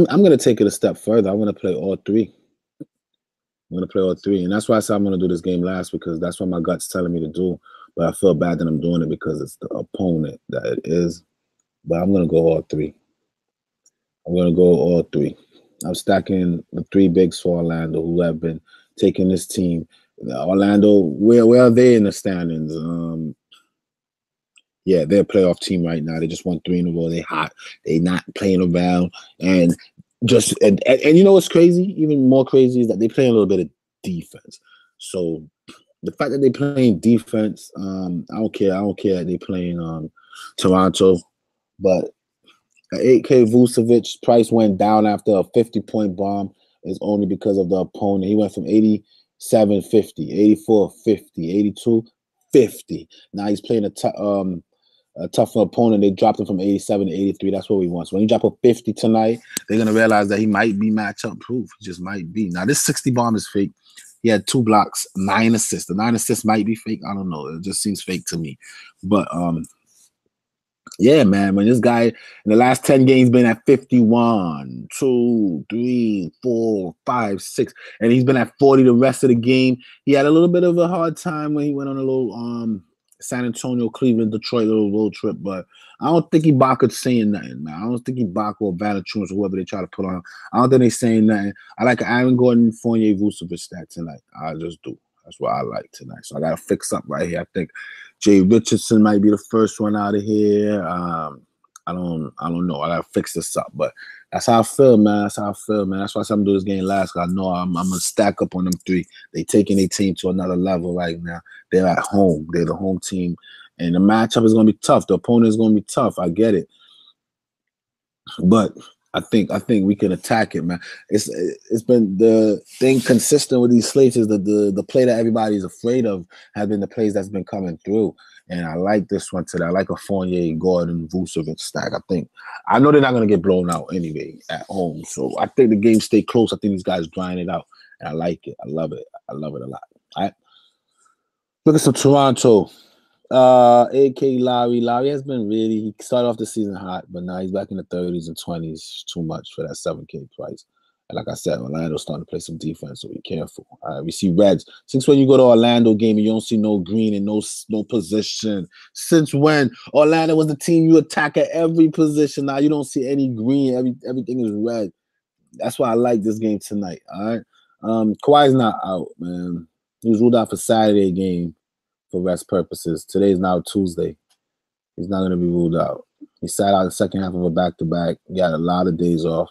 going to take it a step further. I'm going to play all 3. And that's why I said I'm going to do this game last, because that's what my gut's telling me to do. But I feel bad that I'm doing it because it's the opponent that it is. But I'm going to go all 3. I'm stacking the three bigs for Orlando who have been taking this team. Orlando, where are they in the standings? Yeah, they're a playoff team right now. They just won three in a row. They hot. They not playing around. And you know what's crazy? Even more crazy is that they play a little bit of defense. So the fact that they playing defense, I don't care. I don't care that they playing Toronto, but 8K Vucevic price went down after a 50-point bomb is only because of the opponent. He went from 87.50, 84.50, 82.50. Now he's playing a tougher opponent. They dropped him from 87 to 83. That's what we want. So when he drop a 50 tonight, they're gonna realize that he might be matchup proof. He just might be. Now this 60 bomb is fake. He had 2 blocks, 9 assists. The 9 assists might be fake. I don't know. It just seems fake to me. But yeah, man. When this guy in the last 10 games been at 51, 2, 3, 4, 5, 6, and he's been at 40 the rest of the game. He had a little bit of a hard time when he went on a little San Antonio, Cleveland, Detroit little road trip, but I don't think Ibaka's saying nothing, man. I don't think Ibaka or Valanciunas or whoever they try to put on. I don't think they saying nothing. I like Aaron Gordon, Fournier, Vucevic stat tonight. I just do. That's what I like tonight. So I got to fix up right here. I think Jay Richardson might be the first one out of here. I don't know. I gotta fix this up, but that's how I feel, man. That's how I feel, man. That's why I'm doing this game last. Cause I know I'm gonna stack up on them three. They taking their team to another level right now. They're at home. They're the home team, and the matchup is gonna be tough. The opponent is gonna be tough. I get it, but I think we can attack it, man. It's been the thing consistent with these slates is that the play that everybody's afraid of has been the plays that's been coming through. And I like this one today. I like a Fournier, Gordon, Vucevic stack. I know they're not gonna get blown out anyway at home. So I think the game stay close. I think these guys drying it out. And I like it. I love it. I love it a lot. All right. Look at some Toronto. AK Lowry. Lowry has been really, he started off the season hot, but now he's back in the 30s and 20s. Too much for that 7K price. And like I said, Orlando's starting to play some defense, so be careful. We see reds. Since when you go to Orlando game and you don't see no green and no position? Since when Orlando was the team you attack at every position? Now you don't see any green. Everything is red. That's why I like this game tonight. All right. Kawhi's not out, man. He was ruled out for Saturday game for rest purposes. Today's now Tuesday. He's not going to be ruled out. He sat out the second half of a back-to-back. He got a lot of days off.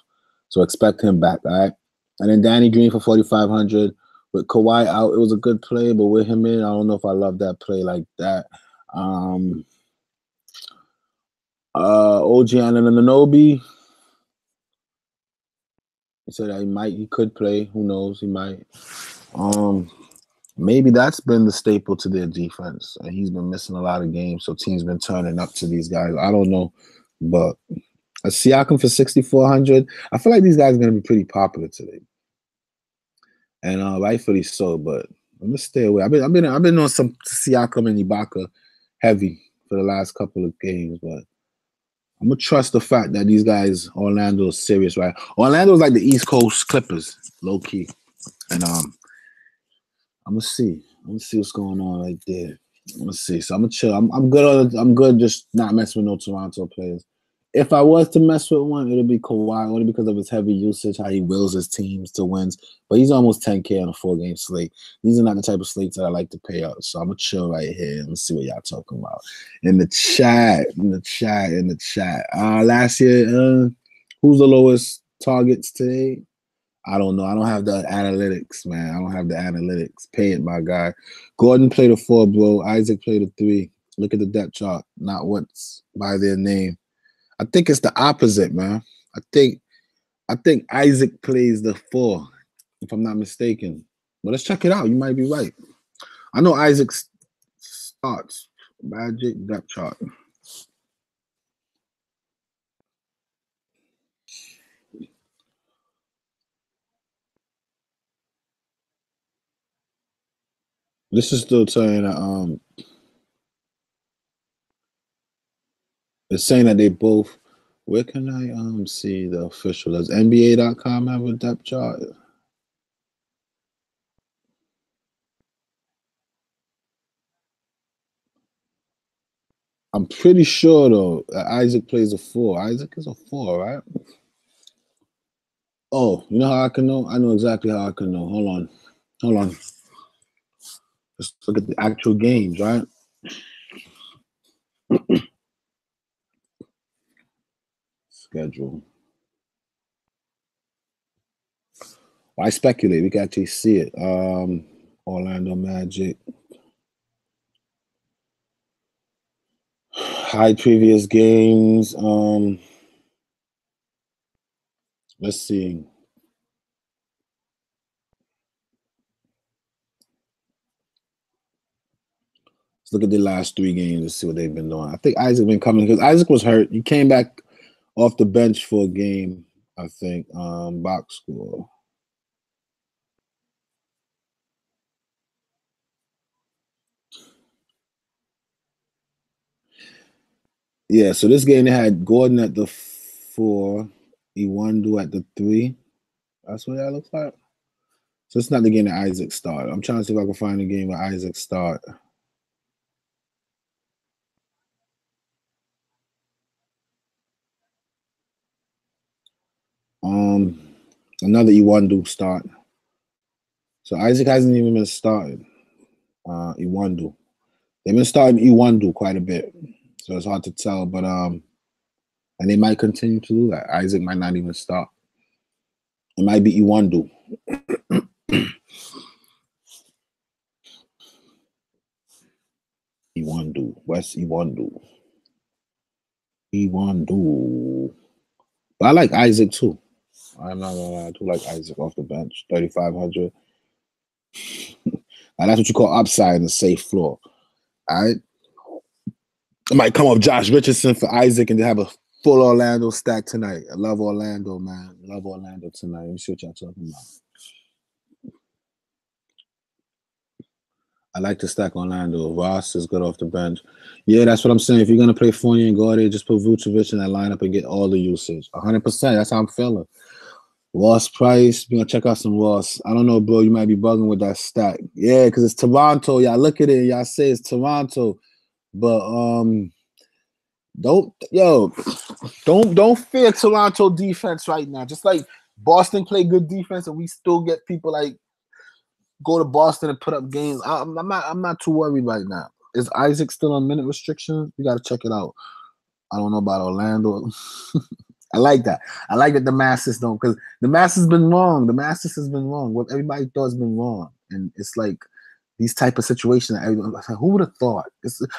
So expect him back, all right? And then Danny Green for 4,500. With Kawhi out, it was a good play, but with him in, I don't know if I love that play like that. OG Anunoby. He said that he could play. Who knows? He might. Maybe that's been the staple to their defense. And he's been missing a lot of games, so teams been turning up to these guys. I don't know, but a Siakam for 6,400. I feel like these guys are going to be pretty popular today, and rightfully so. But I'm gonna stay away. I've been on some Siakam and Ibaka heavy for the last couple of games, but I'm gonna trust the fact that these guys, Orlando is serious, right? Orlando's like the East Coast Clippers, low key, and I'm gonna see. I'm gonna see what's going on right there. I'm gonna see. So I'm gonna chill. I'm good. I'm good. Just not messing with no Toronto players. If I was to mess with one, it'll be Kawhi, only because of his heavy usage, how he wills his teams to wins. But he's almost 10K on a 4-game slate. These are not the type of slates that I like to pay out. So I'm gonna chill right here and see what y'all talking about in the chat. Last year, who's the lowest targets today? I don't know. I don't have the analytics, man. I don't have the analytics. Pay it, my guy. Gordon played a 4, bro. Isaac played a 3. Look at the depth chart, not what's by their name. I think it's the opposite, man. I think Isaac plays the 4, if I'm not mistaken. But let's check it out. You might be right. I know Isaac starts. Magic depth chart. This is still saying that it's saying that they both. Where can I see the official? Does NBA.com have a depth chart? I'm pretty sure though Isaac plays a 4. Isaac is a 4, right? Oh, you know how I can know? I know exactly how I can know. Hold on. Hold on. Let's look at the actual games, right? Schedule. Well, I speculate. We can actually see it. Orlando Magic. High previous games. Let's see. Let's look at the last 3 games and see what they've been doing. I think Isaac been coming because Isaac was hurt. He came back off the bench for a game, I think. Box score. Yeah, so this game they had Gordon at the 4, Iwandu at the 3. That's what that looks like. So it's not the game that Isaac started. I'm trying to see if I can find a game where Isaac start. Another Iwandu start. So Isaac hasn't even been started. Iwandu. They've been starting Iwandu quite a bit. So it's hard to tell, but and they might continue to do that. Isaac might not even start. It might be Iwandu. Iwandu. West Iwandu. Iwandu. But I like Isaac too. I'm not gonna lie, I do like Isaac off the bench. 3,500. Now that's what you call upside in a safe floor. All right. It might come up Josh Richardson for Isaac and they have a full Orlando stack tonight. I love Orlando, man. I love Orlando tonight. Let me see what y'all talking about. I like to stack Orlando. Ross is good off the bench. Yeah, that's what I'm saying. If you're gonna play Fournier and Gordy, just put Vucevic in that lineup and get all the usage. 100%. That's how I'm feeling. Ross Price, we're gonna check out some Ross. I don't know, bro. You might be bugging with that stack. Yeah, because it's Toronto. Y'all look at it, y'all say it's Toronto. But don't fear Toronto defense right now. Just like Boston play good defense and we still get people like go to Boston and put up games. I'm not too worried right now. Is Isaac still on minute restriction? We gotta check it out. I don't know about Orlando. I like that. I like that the masses don't, because the masses been wrong. The masses has been wrong. What everybody thought has been wrong, and it's like these type of situations. Like, who would have thought?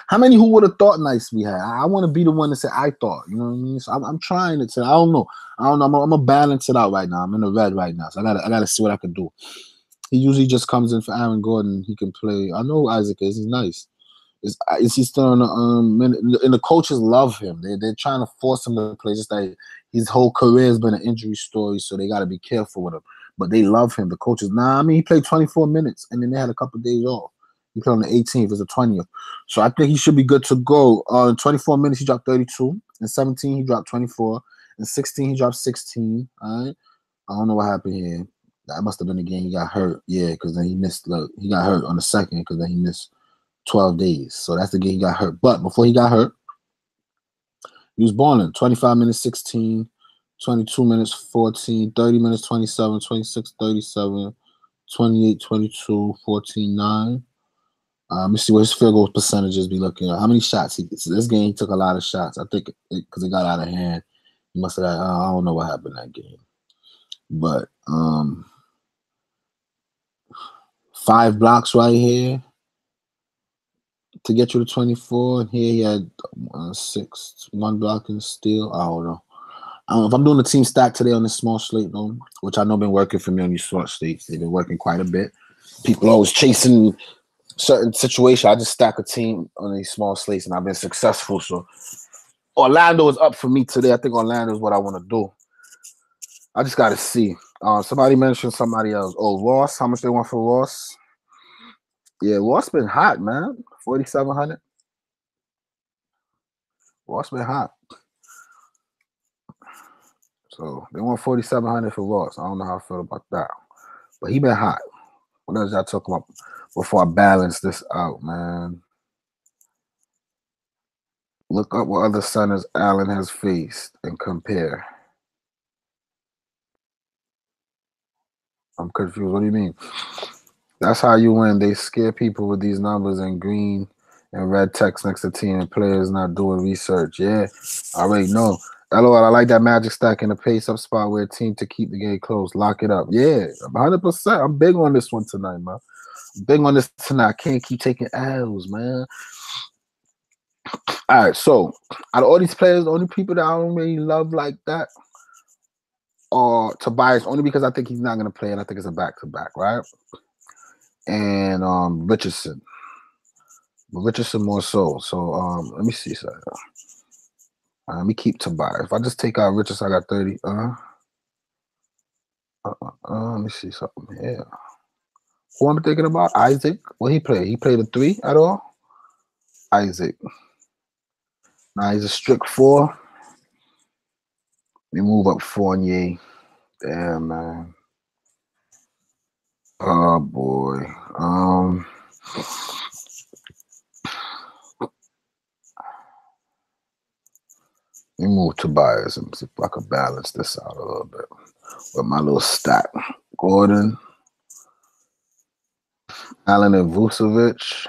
How many who would have thought nights we had? I want to be the one to say I thought. You know what I mean? So I'm trying to say I don't know. I'm gonna balance it out right now. I'm in the red right now, so I gotta see what I can do. He usually just comes in for Aaron Gordon. He can play. I know who Isaac is. He's nice. Is he still on the and the coaches love him. They're trying to force him to play. Just like his whole career has been an injury story, so they got to be careful with him. But they love him. The coaches. I mean, he played 24 minutes, and then they had a couple of days off. He played on the 18th, it's the 20th. So I think he should be good to go. In 24 minutes, he dropped 32. In 17, he dropped 24. In 16, he dropped 16. All right. I don't know what happened here. That must have been the game he got hurt. Yeah, because then he missed. He got hurt on the second because then he missed 12 days. So that's the game he got hurt. But before he got hurt, he was balling. 25 minutes, 16, 22 minutes, 14, 30 minutes, 27, 26, 37, 28, 22, 14, 9. Let me see what his field goal percentages be looking at. How many shots? So this game, he took a lot of shots. I think because it got out of hand. He must have got, I don't know what happened that game. But 5 blocks right here to get you to 24. And here he had 6, 1 block and steal. I don't know. If I'm doing the team stack today on this small slate, though, which I know been working for me on these short slates, they've been working quite a bit. People always chasing certain situations. I just stack a team on these small slates, and I've been successful. So Orlando is up for me today. I think Orlando is what I want to do. I just got to see. Somebody mentioned somebody else. Oh, Ross. How much they want for Ross? Yeah, Ross been hot, man. 4,700. Ross been hot. So they want 4,700 for Ross. I don't know how I feel about that. But he been hot. What else y'all talking about before I balance this out, man? Look up what other centers Allen has faced and compare. I'm confused. What do you mean? That's how you win. They scare people with these numbers in green and red text next to team and players not doing research. Yeah, I already know. LOL, I like that magic stack in the pace up spot where a team to keep the game close. Lock it up. Yeah, 100%. I'm big on this one tonight, man. I'm big on this tonight. I can't keep taking L's, man. All right, so out of all these players, the only people that I don't really love like that are Tobias, only because I think he's not going to play, and I think it's a back-to-back, right? And Richardson. But Richardson more so. So let me see something. Let me keep Tobias. If I just take out Richardson, I got 30. Let me see something here. Who am I thinking about? Isaac. What he played? He played a 3 at all? Isaac. Now he's a strict 4. We move up Fournier. Damn, man. Oh boy. Let me move Tobias and see if I can balance this out a little bit with my little stack. Gordon, Allen, and Vucevic.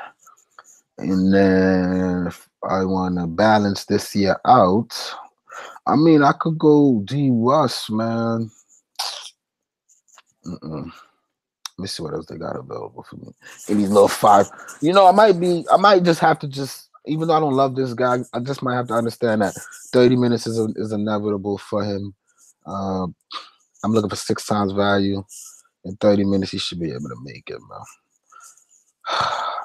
And then if I want to balance this year out, I mean, I could go D. Russ, man. Let me see what else they got available for me. In these little 5. You know, I might just have to even though I don't love this guy, I just might have to understand that 30 minutes is inevitable for him. I'm looking for 6 times value. In 30 minutes, he should be able to make it, man.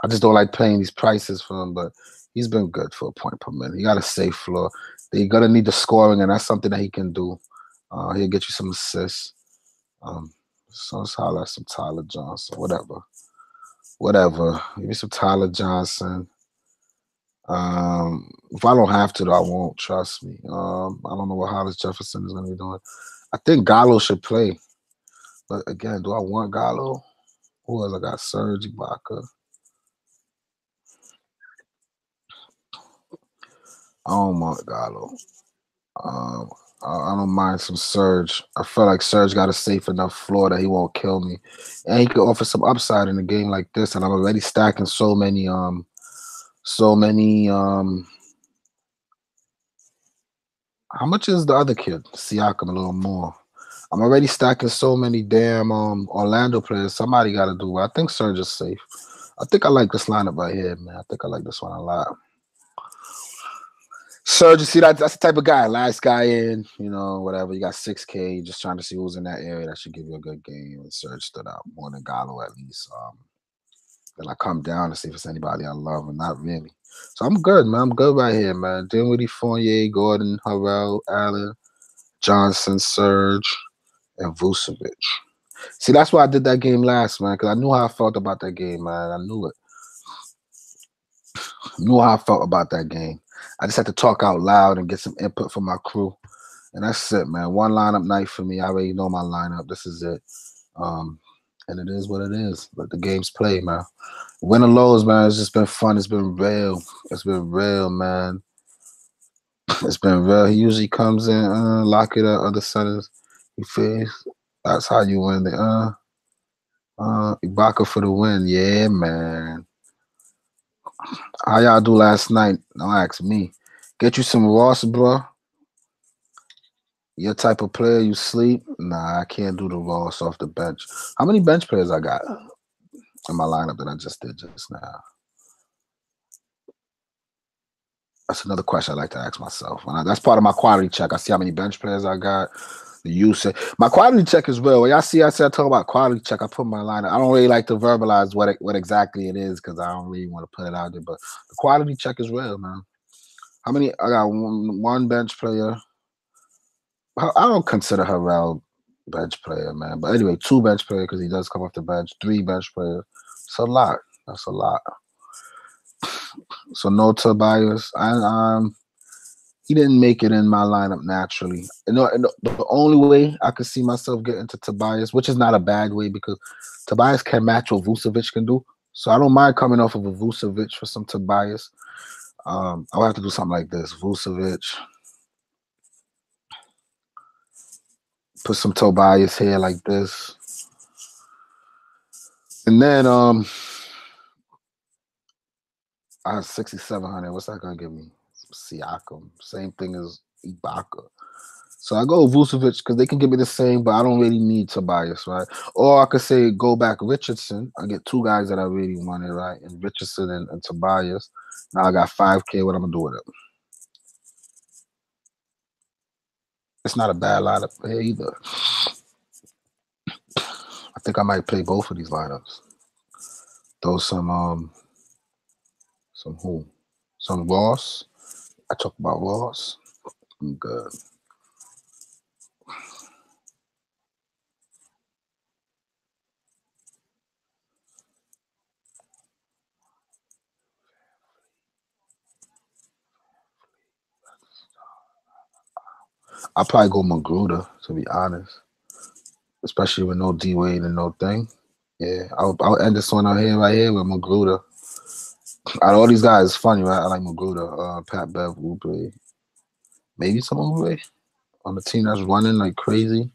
I just don't like paying these prices for him, but he's been good for a point per minute. He got a safe floor. They're going to need the scoring, and that's something that he can do. He'll get you some assists. So let's holler at some Tyler Johnson, whatever. Give me some Tyler Johnson. If I don't have to, though, I won't. Trust me. I don't know what Hollis Jefferson is going to be doing. I think Gallo should play. But again, do I want Gallo? Who else I got? Serge Ibaka. I don't want Gallo. I don't mind some Serge. I feel like Serge got a safe enough floor that he won't kill me. And he could offer some upside in a game like this. And I'm already stacking so many how much is the other kid? Siakam, a little more. I'm already stacking so many damn Orlando players. Somebody got to do it. I think Serge is safe. I think I like this lineup right here, man. I think I like this one a lot. Serge, you see, that's the type of guy. Last guy in, whatever. You got 6K, just trying to see who's in that area that should give you a good game. And Serge stood out more than Gallo at least. Then I come down to see if it's anybody I love, and not really. So I'm good, man. I'm good right here, man. Dinwiddie, Fournier, Gordon, Harrell, Allen, Johnson, Serge, and Vucevic. See, that's why I did that game last, man, because I knew how I felt about that game, man. I knew it. I knew how I felt about that game. I just had to talk out loud and get some input from my crew. And that's it, man. One lineup night for me. I already know my lineup. This is it. And it is what it is. Let the games play, man. Win or lose, man. It's just been fun. It's been real. It's been real, man. It's been real. He usually comes in, lock it up, other centers. You feel? That's how you win the Ibaka for the win. Yeah, man. How y'all do last night? Don't ask me. Get you some Ross, bro. Your type of player, you sleep? Nah, I can't do the Ross off the bench. How many bench players I got in my lineup that I just did just now? That's another question I like to ask myself. That's part of my quality check. I see how many bench players I got. The usage. My quality check is real. When y'all see I talk about quality check, I put my lineup. I don't really like to verbalize what exactly it is because I don't really want to put it out there. But the quality check is real, man. How many? I got one bench player. I don't consider Harrell bench player, man. But anyway, 2 bench player because he does come off the bench. 3 bench players. It's a lot. That's a lot. So no Tobias. He didn't make it in my lineup naturally. The only way I could see myself getting to Tobias, which is not a bad way because Tobias can match what Vucevic can do. So I don't mind coming off of a Vucevic for some Tobias. I'll have to do something like this. Vucevic. Put some Tobias here like this. And then I have 6,700. What's that gonna give me? Siakam. Same thing as Ibaka. So I go Vucevic because they can give me the same, but I don't really need Tobias, right? Or I could say go back Richardson. I get two guys that I really wanted, right? And Richardson and Tobias. Now I got 5K. What I'm gonna do with it? It's not a bad lineup here either. I think I might play both of these lineups. Throw some who? Some Ross. I talk about Ross. I'm good. I'll probably go Magruder, to be honest. Especially with no D Wade and no thing. Yeah, I'll end this one out here right here with Magruder. Out of all these guys, it's funny, right? I like Magruder, Pat Bev, Oubre. Maybe some Oubre on the team that's running like crazy.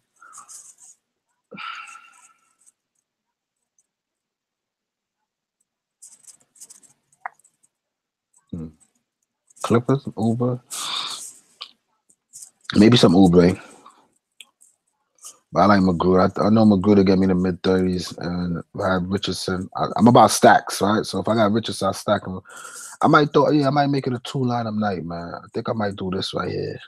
Clippers, Oubre. Maybe some Oubre. But I like Magruder. I know Magruder get me the mid-30s, and I have Richardson. I'm about stacks, right? So if I got Richardson, I stack him. I might make it a two lineup night, man. I think I might do this right here.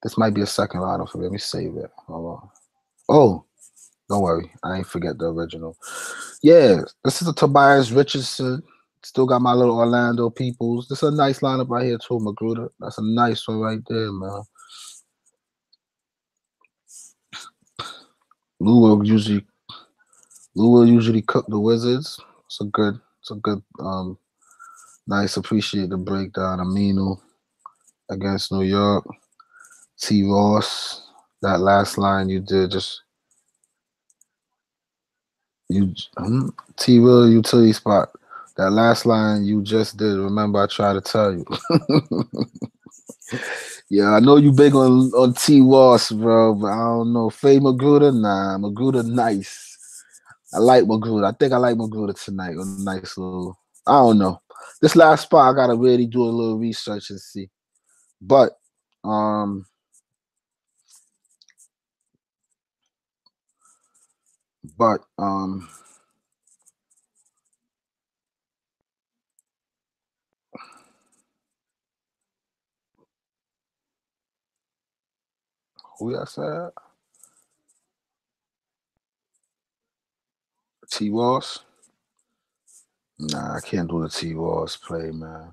This might be a second lineup for me. Let me save it. Hold on. Oh, don't worry. I ain't forget the original. Yeah, this is a Tobias Richardson. Still got my little Orlando peoples. This is a nice lineup right here too, Magruder. That's a nice one right there, man. Lou will usually cook the Wizards. It's a good nice appreciate the breakdown. Aminu against New York. T Ross. That last line you did just T Will utility spot. That last line you just did. Remember, I tried to tell you. Yeah, I know you big on T Ross, bro, but I don't know. Faye Magruder, nah. Magruder, nice. I like Magruder. I think I like Magruder tonight. A nice little. I don't know. This last spot, I gotta really do a little research and see. But, um, but who I said? T Ross. Nah, I can't do the T Ross play, man.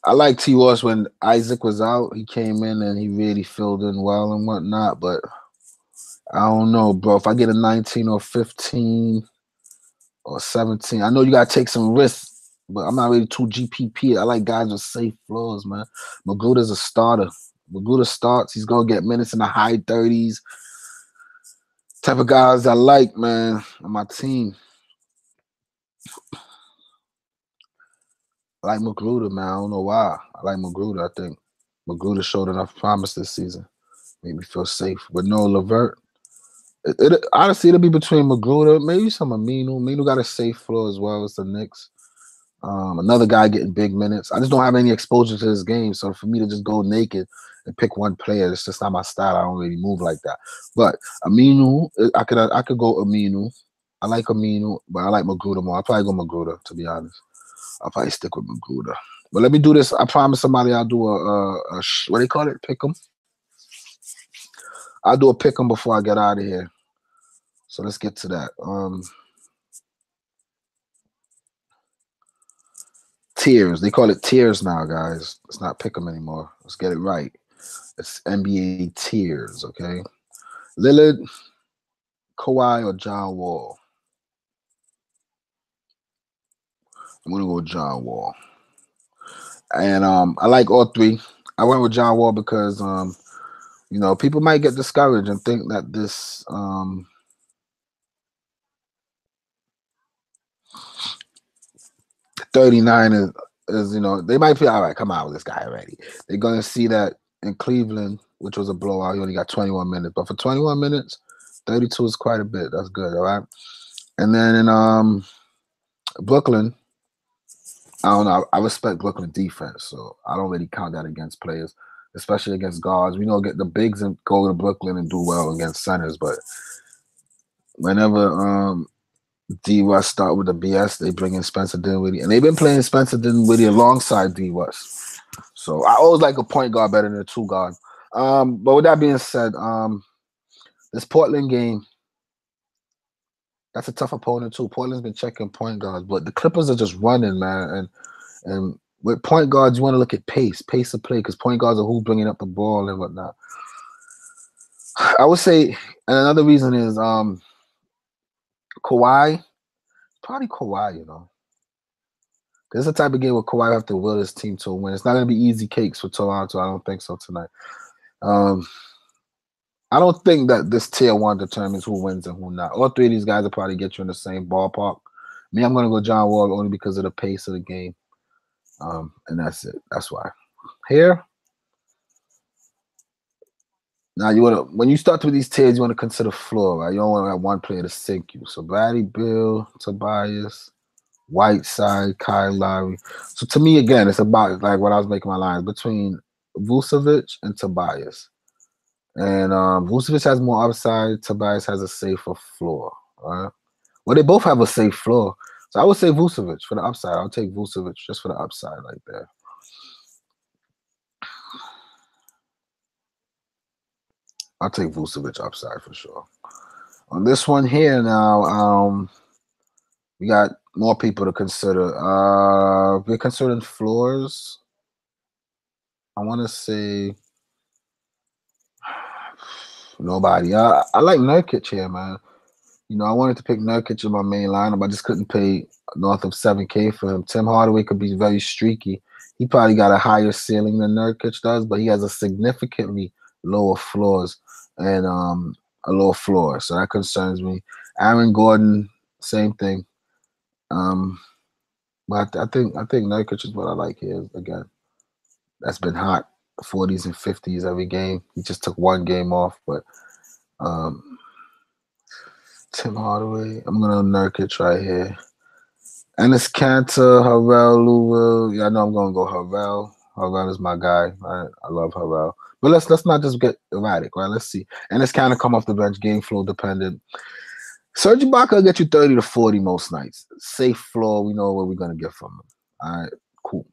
I like T Ross when Isaac was out. He came in and he really filled in well and whatnot. But I don't know, bro. If I get a 19 or 15 or 17, I know you gotta take some risks, but I'm not really too GPP. I like guys with safe floors, man. Magruder's a starter. Magruder starts. He's gonna get minutes in the high 30s. Type of guys I like, man, on my team. I like Magruder, man. I don't know why. I like Magruder. I think Magruder showed enough promise this season. Made me feel safe. With no Levert. Honestly, it'll be between Magruder, maybe some Aminu. Aminu got a safe floor as well as the Knicks. Another guy getting big minutes. I just don't have any exposure to this game, so for me to just go naked and pick one player, it's just not my style. I don't really move like that. But Aminu, I could go Aminu. I like Aminu, but I like Magruder more. I'll probably go Magruder, to be honest. I'll probably stick with Magruder. But let me do this. I promise somebody I'll do a what do they call it? Pick 'em. I'll do a pick 'em before I get out of here. So let's get to that. Tiers. They call it tiers now, guys. It's not pick 'em anymore. Let's get it right. It's NBA tiers, okay? Lillard, Kawhi, or John Wall? I'm gonna go with John Wall. And I like all three. I went with John Wall because people might get discouraged and think that this 39 is they might feel all right, come out with this guy already. They're gonna see that in Cleveland, which was a blowout, he only got 21 minutes. But for 21 minutes, 32 is quite a bit. That's good, all right. And then in Brooklyn, I don't know. I respect Brooklyn defense, so I don't really count that against players, especially against guards. We know get the bigs and go to Brooklyn and do well against centers, but whenever D West start with the BS, they bring in Spencer Dinwiddie, and they've been playing Spencer Dinwiddie alongside D West. So I always like a point guard better than a two guard. But with that being said, this Portland game, that's a tough opponent too. Portland's been checking point guards, but the Clippers are just running, man. And with point guards, you want to look at pace of play, because point guards are who bringing up the ball and whatnot. I would say, and another reason is Kawhi, probably Kawhi, you know. This is the type of game where Kawhi have to will his team to win. It's not going to be easy cakes for Toronto. I don't think so tonight. I don't think that this tier one determines who wins and who not. All three of these guys will probably get you in the same ballpark. Me, I'm going to go John Wall only because of the pace of the game. And that's it. That's why. Here, now you want to, when you start with these tiers, you want to consider floor, right? You don't want to have one player to sink you. So Bradley Beal, Tobias, Whiteside, Kyle Lowry. So to me, again, it's about like what I was making my lines between Vucevic and Tobias. And Vucevic has more upside. Tobias has a safer floor. Right? Well, they both have a safe floor. So I would say Vucevic for the upside. I'll take Vucevic just for the upside like that. I'll take Vucevic upside for sure. On this one here now, we got more people to consider. We're considering floors. I want to say nobody. I like Nurkic here, man. You know, I wanted to pick Nurkic in my main lineup. I just couldn't pay north of $7K for him. Tim Hardaway could be very streaky. He probably got a higher ceiling than Nurkic does, but he has a significantly lower floors and a lower floor. So that concerns me. Aaron Gordon, same thing. But I think Nurkic is what I like here again. That's been hot, 40s and 50s every game. He just took one game off, but Tim Hardaway. I'm gonna Nurkic right here. Enes Kanter, Harrell, Louisville. Yeah, I know I'm gonna go Harrell. Harrell is my guy. I love Harrell. But let's not just get erratic, right? Let's see. Enes Kanter come off the bench, game flow dependent. Serge Ibaka will get you 30 to 40 most nights. Safe floor. We know what we're gonna get from him. All right, cool.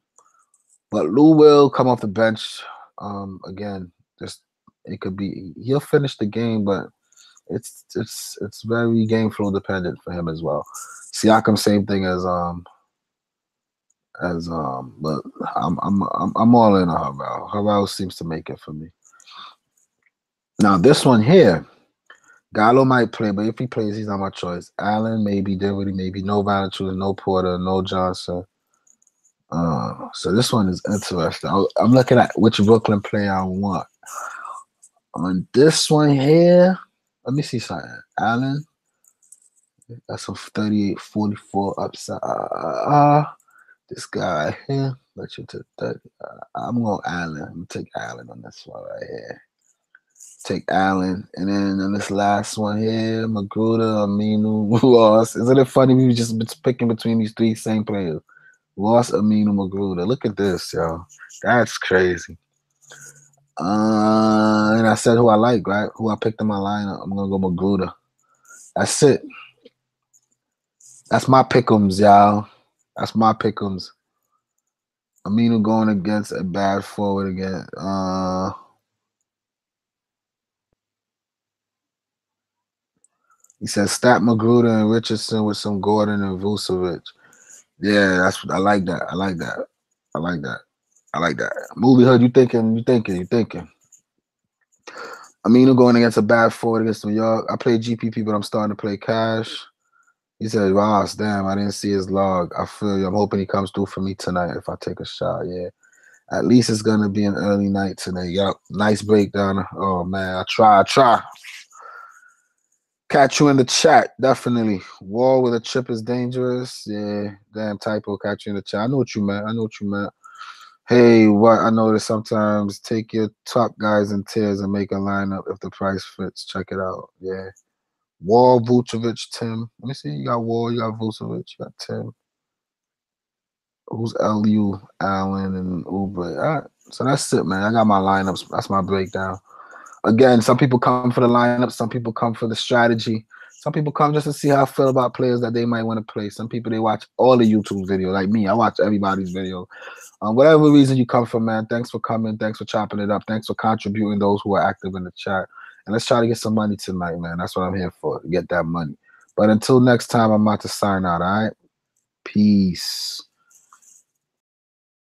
But Lou will come off the bench. Again, just it could be he'll finish the game, but it's very game flow dependent for him as well. Siakam, same thing as but I'm all in on Harrell. Harrell seems to make it for me. Now this one here, Gallo might play, but if he plays, he's not my choice. Allen, maybe Dinwiddie, maybe no Valanciunas, no Porter, no Johnson. So this one is interesting. I'm looking at which Brooklyn player I want. On this one here, let me see something. Allen, that's a 38-44 upside. This guy right here, let you to 30. I'm going Allen. I'm going to take Allen on this one right here. Take Allen. And then on this last one here, Magruder, Aminu, Ross. Isn't it funny we just been picking between these three same players? Ross, Aminu, Magruder. Look at this, y'all. That's crazy. And I said who I like, right? Who I picked in my lineup. I'm going to go Magruder. That's it. That's my pick'ems, y'all. That's my pick'ems. Aminu going against a bad forward again. He says Stat Magruder and Richardson with some Gordon and Vucevic. Yeah, that's I like that. I like that. I like that. I like that. Movie Hood, you thinking. Aminu going against a bad forward against New York. I play GPP, but I'm starting to play cash. He said, Ross, damn, I didn't see his log. I feel you. I'm hoping he comes through for me tonight if I take a shot. Yeah. At least it's going to be an early night tonight. Yup. Nice breakdown. Oh, man. I try. Catch you in the chat. Definitely. Wall with a chip is dangerous. Yeah. Damn typo. Catch you in the chat. I know what you meant. Hey, what I noticed sometimes take your top guys in tiers and make a lineup if the price fits. Check it out. Yeah. Wall, Vucevic, Tim. Let me see. You got Wall, you got Vucevic, you got Tim. Who's LU, Allen, and Oubre? All right. So that's it, man. I got my lineups. That's my breakdown. Again, some people come for the lineup. Some people come for the strategy. Some people come just to see how I feel about players that they might want to play. Some people, they watch all the YouTube videos. Like me, I watch everybody's video. Whatever reason you come from, man, thanks for coming. Thanks for chopping it up. Thanks for contributing, those who are active in the chat. And let's try to get some money tonight, man. That's what I'm here for, to get that money. But until next time, I'm about to sign out, all right? Peace.